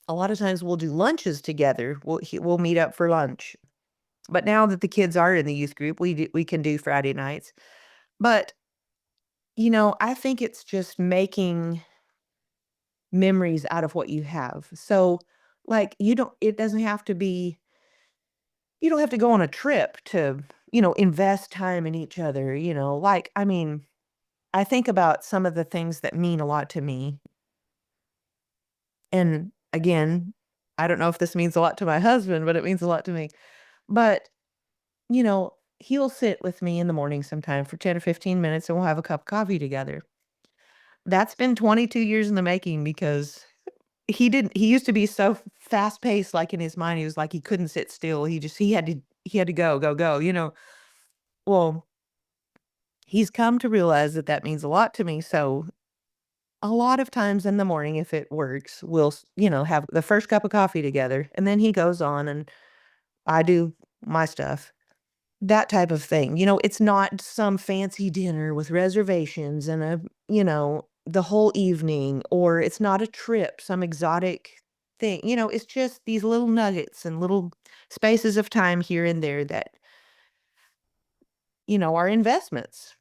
A lot of times we'll do lunches together. We'll meet up for lunch. But now that the kids are in the youth group, we can do Friday nights. But, I think it's just making memories out of what you have. So, like, it doesn't have to be you don't have to go on a trip to, invest time in each other, like, I mean, I think about some of the things that mean a lot to me. And again, I don't know if this means a lot to my husband, but it means a lot to me. But, he'll sit with me in the morning sometime for 10 or 15 minutes and we'll have a cup of coffee together. That's been 22 years in the making because he used to be so fast paced, like in his mind, he was like he couldn't sit still. He had to go, go, go. Well, he's come to realize that that means a lot to me. So a lot of times in the morning, if it works, have the first cup of coffee together and then he goes on and I do my stuff. That type of thing. It's not some fancy dinner with reservations and the whole evening, or it's not a trip, some exotic thing. It's just these little nuggets and little spaces of time here and there that, are investments.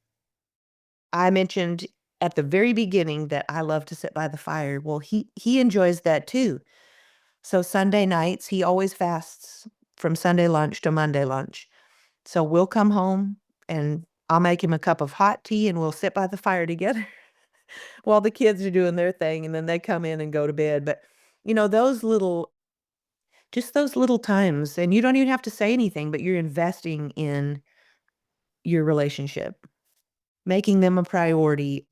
I mentioned at the very beginning that I love to sit by the fire. Well, he enjoys that too. So Sunday nights, he always fasts from Sunday lunch to Monday lunch. So we'll come home and I'll make him a cup of hot tea and we'll sit by the fire together while the kids are doing their thing and then they come in and go to bed. But, those little times, and you don't even have to say anything, but you're investing in your relationship, making them a priority,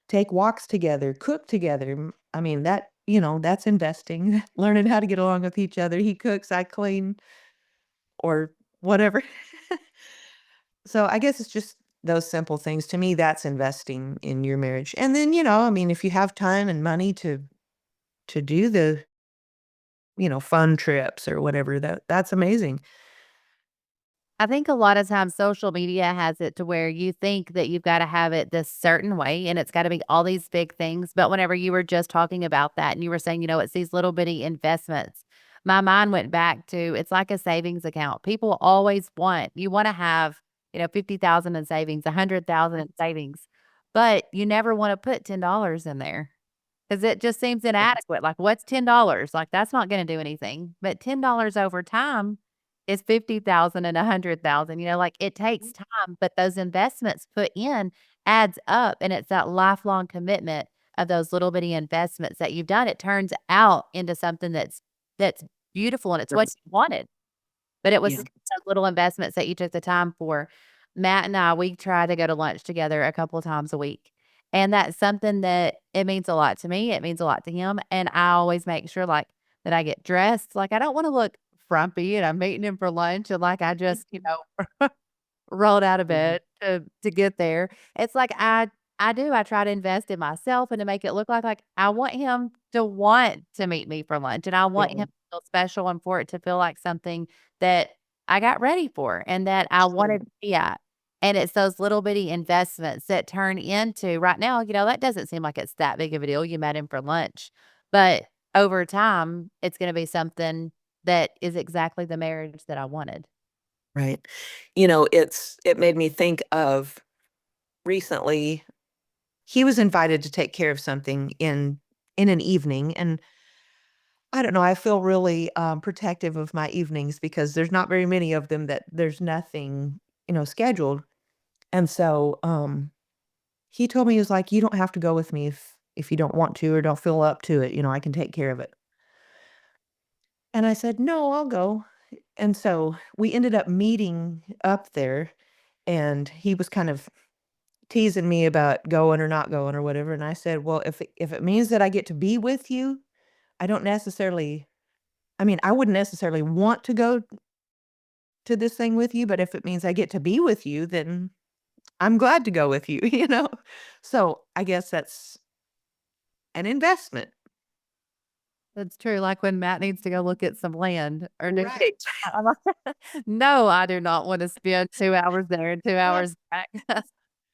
take walks together, cook together. I mean, that's investing, learning how to get along with each other. He cooks, I clean, or whatever. So I guess it's just those simple things. To me, that's investing in your marriage. And then, I mean, if you have time and money to do the, fun trips or whatever, that's amazing. I think a lot of times social media has it to where you think that you've got to have it this certain way and it's got to be all these big things. But whenever you were just talking about that and you were saying, it's these little bitty investments, my mind went back to it's like a savings account. People always you want to have, 50,000 in savings, 100,000 in savings, but you never want to put $10 in there. 'Cause it just seems inadequate, like, what's $10? Like, that's not gonna do anything, but $10 over time is 50,000 and 100,000, like, it takes time, but those investments put in adds up, and it's that lifelong commitment of those little bitty investments that you've done. It turns out into something that's beautiful, and it's what you wanted. But it was Yeah. those little investments that you took the time for. Matt and I, we try to go to lunch together a couple of times a week, and that's something that it means a lot to me, it means a lot to him, and I always make sure, like, that I get dressed, like, I don't wanna look frumpy and I'm meeting him for lunch and, like, I just, rolled out of Mhm. bed to get there. It's like I try to invest in myself and to make it look like I want him to want to meet me for lunch, and I want him Yeah. to feel special and for it to feel like something that I got ready for and that I Sure. wanted to be at. And it's those little bitty investments that turn into right now, that doesn't seem like it's that big of a deal. You met him for lunch. But over time, it's gonna be something that is exactly the marriage that I wanted. Right. It made me think of recently, he was invited to take care of something in an evening, and I don't know, I feel really, protective of my evenings because there's not very many of them that there's nothing, scheduled, and so, he told me, he was like, "You don't have to go with me if you don't want to or don't feel up to it, I can take care of it." And I said, "No, I'll go." And so, we ended up meeting up there, and he was kind of teasing me about going or not going or whatever, and I said, "Well, if it means that I get to be with you, I don't necessarily I mean, I wouldn't necessarily want to go to this thing with you, but if it means I get to be with you, then I'm glad to go with you," you know? So, I guess that's an investment. That's true, like when Matt needs to go look at some land or do Right. I'm like, "No, I do not wanna spend 2 hours there and 2 hours back."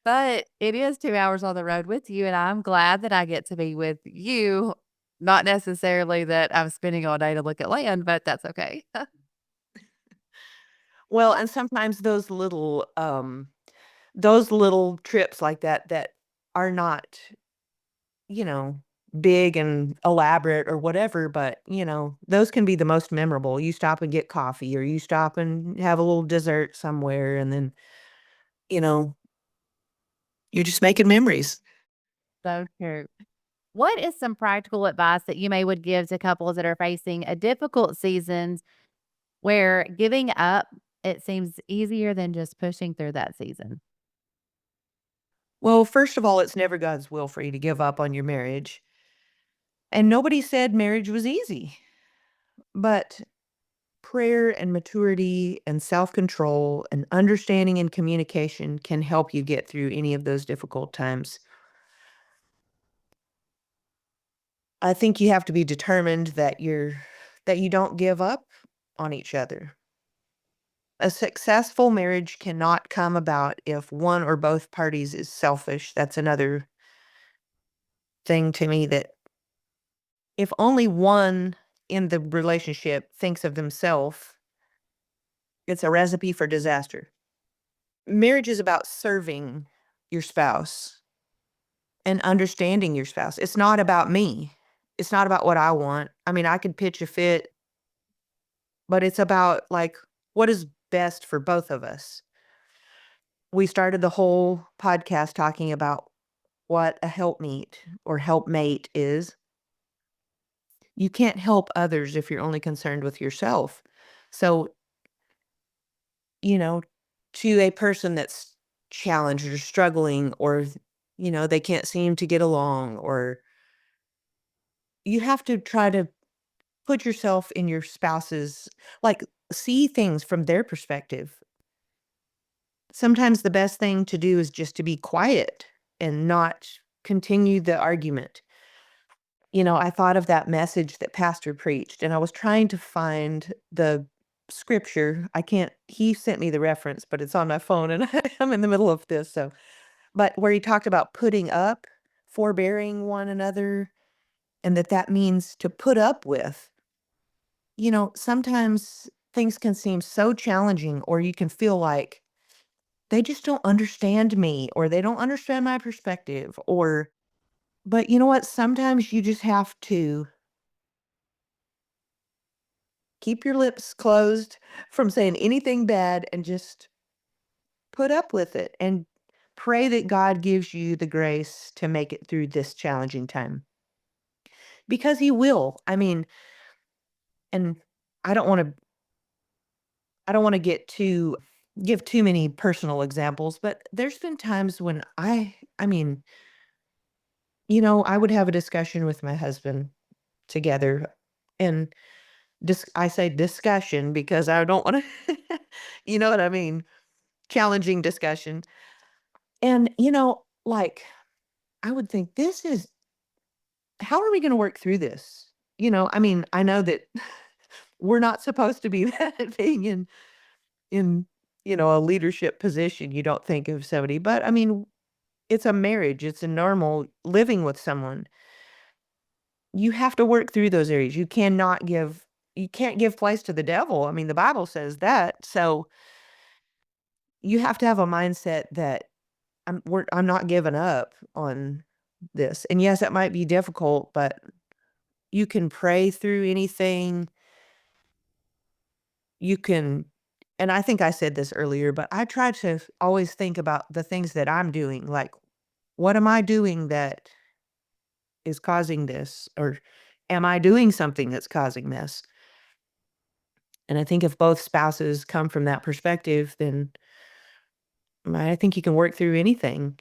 But it is 2 hours on the road with you, and I'm glad that I get to be with you Not necessarily that I'm spending all day to look at land, but that's okay. Well, and sometimes those little trips like that that are not, you know, big and elaborate or whatever, but, those can be the most memorable. You stop and get coffee or you stop and have a little dessert somewhere, and then, you know, you're just making memories. So true. What is some practical advice that you may would give to couples that are facing a difficult seasons where giving up, it seems easier than just pushing through that season? Well, first of all, it's never God's will for you to give up on your marriage. And nobody said marriage was easy, but prayer and maturity and self-control and understanding and communication can help you get through any of those difficult times. I think you have to be determined that you don't give up on each other. A successful marriage cannot come about if one or both parties is selfish. That's another thing to me, that if only one in the relationship thinks of themselves, it's a recipe for disaster. Marriage is about serving your spouse and understanding your spouse. It's not about me. It's not about what I want. I mean, I could pitch a fit, but it's about, like, what is best for both of us. We started the whole podcast talking about what a helpmeet or helpmate is. You can't help others if you're only concerned with yourself. So, you know, to a person that's challenged or struggling, or, they can't seem to get along, or you have to try to put yourself in your spouse's, like, see things from their perspective. Sometimes the best thing to do is just to be quiet and not continue the argument. I thought of that message that pastor preached, and I was trying to find the scripture. I can't He sent me the reference, but it's on my phone, and I'm in the middle of this, so but where he talked about putting up, forbearing one another, and that means to put up with. Sometimes things can seem so challenging, or you can feel like they just don't understand me, or they don't understand my perspective, or but you know what? Sometimes you just have to keep your lips closed from saying anything bad and just put up with it and pray that God gives you the grace to make it through this challenging time, because he will. I mean, and I don't want to I don't want to get too give too many personal examples, but there's been times when I mean, I would have a discussion with my husband together, and I say discussion because I don't want to you know what I mean, challenging discussion. And like, I would think, this is how are we going to work through this? I mean, I know that we're not supposed to be that being in a leadership position. You don't think of somebody, but I mean, it's a marriage, it's a normal living with someone. You have to work through those areas. You can't give place to the devil. I mean, the Bible says that. So you have to have a mindset that I'm not giving up on this. And yes, it might be difficult, but you can pray through anything. You can And I think I said this earlier, but I try to always think about the things that I'm doing, like, what am I doing that is causing this? Or am I doing something that's causing this? And I think if both spouses come from that perspective, then I think you can work through anything.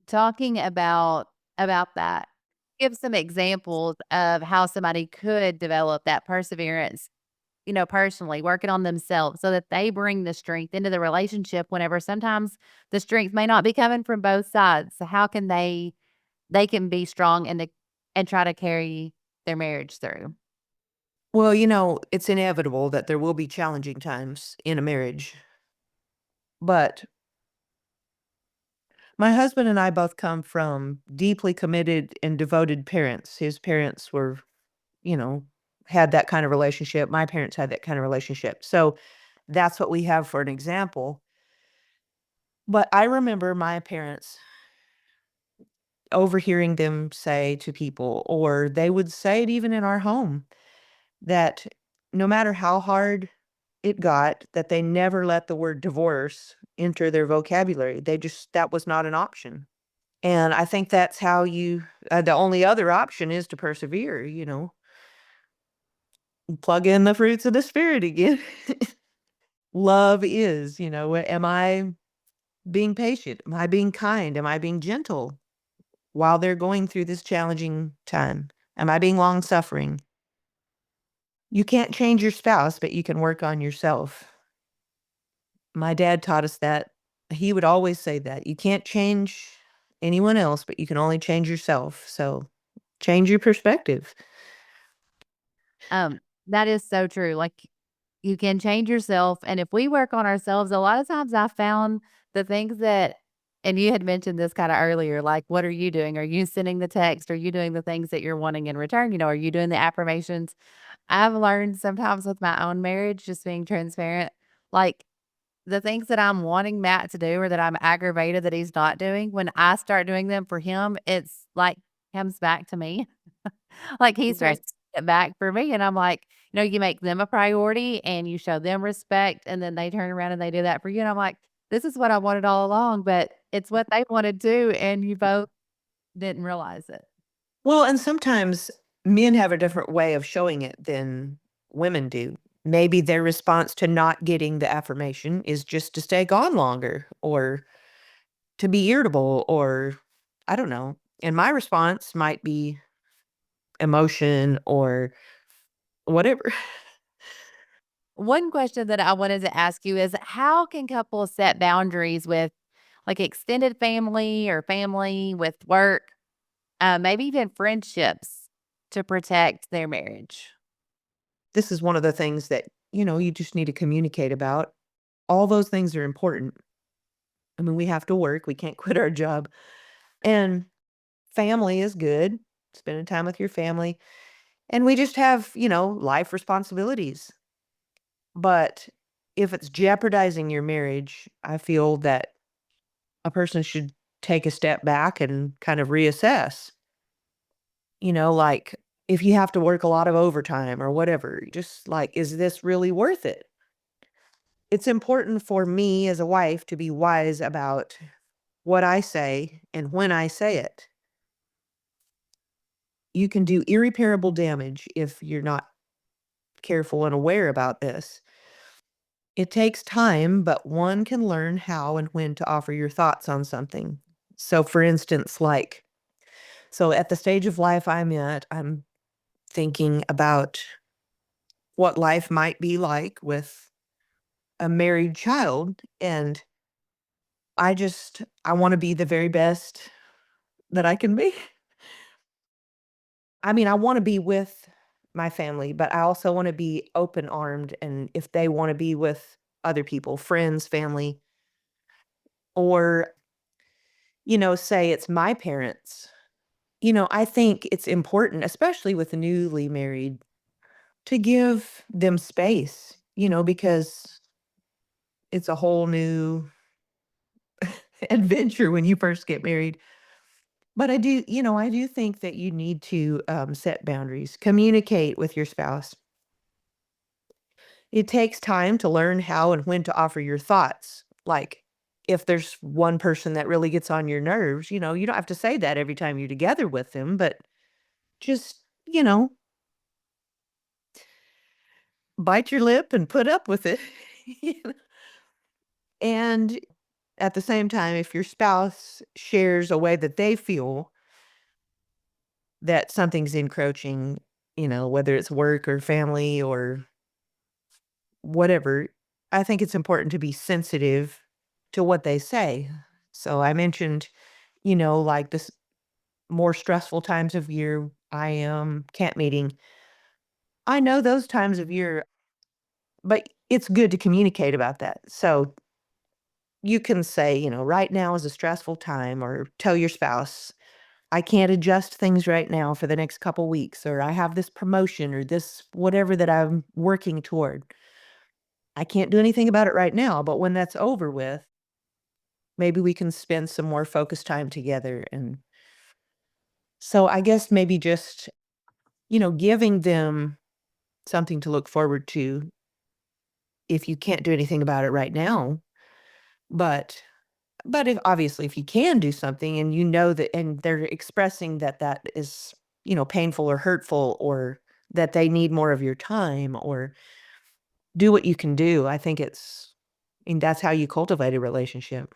Talking about that, give some examples of how somebody could develop that perseverance, personally working on themselves so that they bring the strength into the relationship whenever sometimes the strength may not be coming from both sides. So how can they can be strong and try to carry their marriage through? Well, it's inevitable that there will be challenging times in a marriage, but My husband and I both come from deeply committed and devoted parents. His parents were, you know, had that kind of relationship. My parents had that kind of relationship. So that's what we have for an example. But I remember my parents overhearing them say to people, or they would say it even in our home, that no matter how hard it got, that they never let the word divorce enter their vocabulary. That was not an option. And I think that's how the only other option is to persevere, plug in the fruits of the spirit again. Love is, am I being patient? Am I being kind? Am I being gentle while they're going through this challenging time? Am I being long suffering? You can't change your spouse, but you can work on yourself. My dad taught us that. He would always say that. You can't change anyone else, but you can only change yourself. So change your perspective. Um, that is so true. Like, you can change yourself, and if we work on ourselves, a lot of times I found the things that and you had mentioned this kinda earlier, like, what are you doing? Are you sending the text? Are you doing the things that you're wanting in return? Are you doing the affirmations? I've learned sometimes with my own marriage, just being transparent, like, the things that I'm wanting Matt to do or that I'm aggravated that he's not doing, when I start doing them for him, it's like comes back to me. Like, he Okay. starts to get back for me, and I'm like, you make them a priority and you show them respect, and then they turn around and they do that for you, and I'm like, "This is what I wanted all along, but it's what they wanted too, and you both didn't realize it." Well, and sometimes men have a different way of showing it than women do. Maybe their response to not getting the affirmation is just to stay gone longer or to be irritable or I don't know. And my response might be emotion or whatever. One question that I wanted to ask you is how can couples set boundaries with, like, extended family or family, with work, maybe even friendships to protect their marriage? This is one of the things that, you just need to communicate about. All those things are important. I mean, we have to work. We can't quit our job. And family is good, spending time with your family. And we just have, life responsibilities. But if it's jeopardizing your marriage, I feel that a person should take a step back and kind of reassess. Like if you have to work a lot of overtime or whatever, just like, is this really worth it? It's important for me as a wife to be wise about what I say and when I say it. You can do irreparable damage if you're not careful and aware about this. It takes time, but one can learn how and when to offer your thoughts on something. So, for instance, so at the stage of life I'm at, I'm thinking about what life might be like with a married child. And I want to be the very best that I can be. I mean, I want to be with my family, but I also want to be open armed. And if they want to be with other people, friends, family, or, say it's my parents, I think it's important, especially with the newly married, to give them space, because it's a whole new adventure when you first get married. But I do think that you need to set boundaries, communicate with your spouse. It takes time to learn how and when to offer your thoughts. Like, if there's one person that really gets on your nerves, you don't have to say that every time you're together with them, but just, bite your lip and put up with it. You know? And at the same time, if your spouse shares a way that they feel that something's encroaching, whether it's work or family or whatever, I think it's important to be sensitive to what they say. So I mentioned, like this more stressful times of year, I am camp meeting. I know those times of year, but it's good to communicate about that. So you can say, right now is a stressful time, or tell your spouse, I can't adjust things right now for the next couple weeks, or I have this promotion or this whatever that I'm working toward. I can't do anything about it right now, but when that's over with, maybe we can spend some more focused time together. And so I guess maybe just, giving them something to look forward to if you can't do anything about it right now. But if obviously if you can do something and that, and they're expressing that that is, painful or hurtful, or that they need more of your time, or do what you can do. And that's how you cultivate a relationship.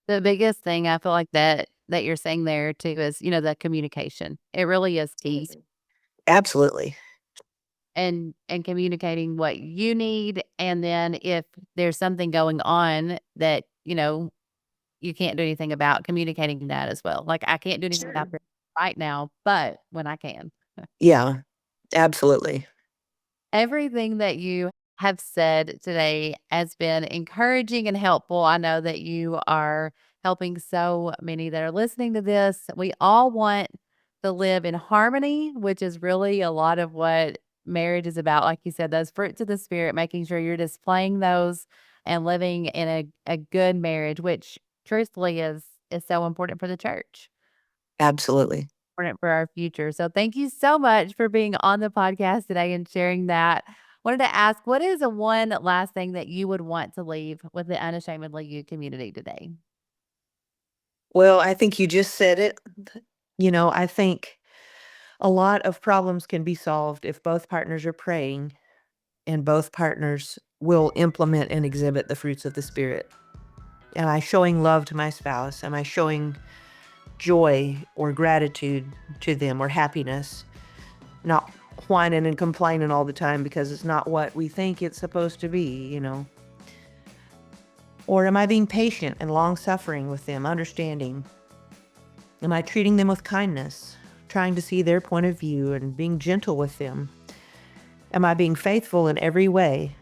The biggest thing I feel like that you're saying there too is, the communication. It really is key. Absolutely. And communicating what you need, and then if there's something going on that, you can't do anything about, communicating that as well. Like, I can't do anything about Sure. this right now, but when I can. Yeah, absolutely. Everything that you have said today has been encouraging and helpful. I know that you are helping so many that are listening to this. We all want to live in harmony, which is really a lot of what marriage is about. Like you said, those fruits of the spirit, making sure you're displaying those and living in a good marriage, which truthfully is so important for the church, Absolutely. important for our future. So thank you so much for being on the podcast today and sharing that. Wanted to ask, what is a one last thing that you would want to leave with the Unashamedly You community today? Well, I think you just said it. I think a lot of problems can be solved if both partners are praying and both partners will implement and exhibit the fruits of the Spirit. Am I showing love to my spouse? Am I showing joy or gratitude to them, or happiness? Not whining and complaining all the time because it's not what we think it's supposed to be. Or am I being patient and long suffering with them, understanding? Am I treating them with kindness, trying to see their point of view and being gentle with them? Am I being faithful in every way?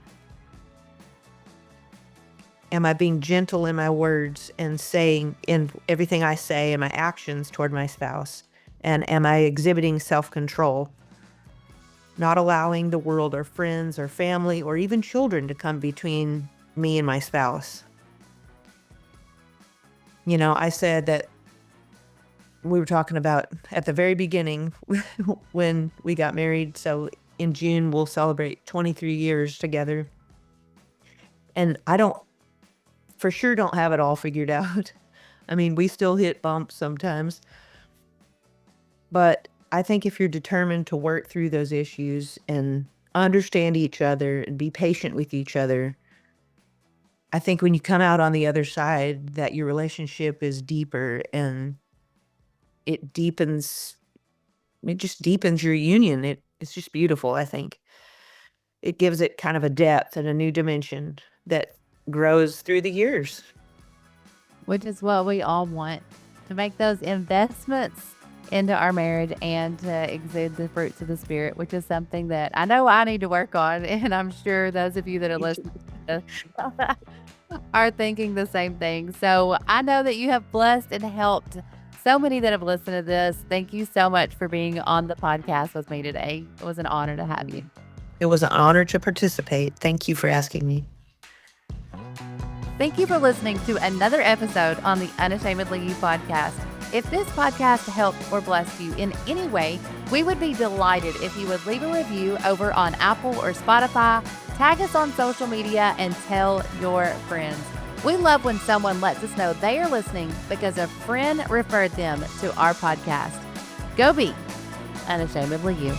Am I being gentle in my words and saying in everything I say and my actions toward my spouse? And am I exhibiting self-control, not allowing the world or friends or family or even children to come between me and my spouse? I said that we were talking about at the very beginning when we got married. So in June, we'll celebrate 23 years together. And I for sure don't have it all figured out. I mean, we still hit bumps sometimes. But I think if you're determined to work through those issues and understand each other and be patient with each other, I think when you come out on the other side, that your relationship is deeper, and it deepens, it just deepens your union. It's just beautiful, I think. It gives it kind of a depth and a new dimension that grows through the years. Which is what we all want, to make those investments into our marriage and to exude the fruits of the Spirit, which is something that I know I need to work on. And I'm sure those of you that are listening to this are thinking the same thing. So I know that you have blessed and helped so many that have listened to this. Thank you so much for being on the podcast with me today. It was an honor to have you. It was an honor to participate. Thank you for asking me. Thank you for listening to another episode on the Unashamedly You podcast. If this podcast helped or blessed you in any way, we would be delighted if you would leave a review over on Apple or Spotify, tag us on social media, and tell your friends. We love when someone lets us know they are listening because a friend referred them to our podcast. Go be unashamedly you.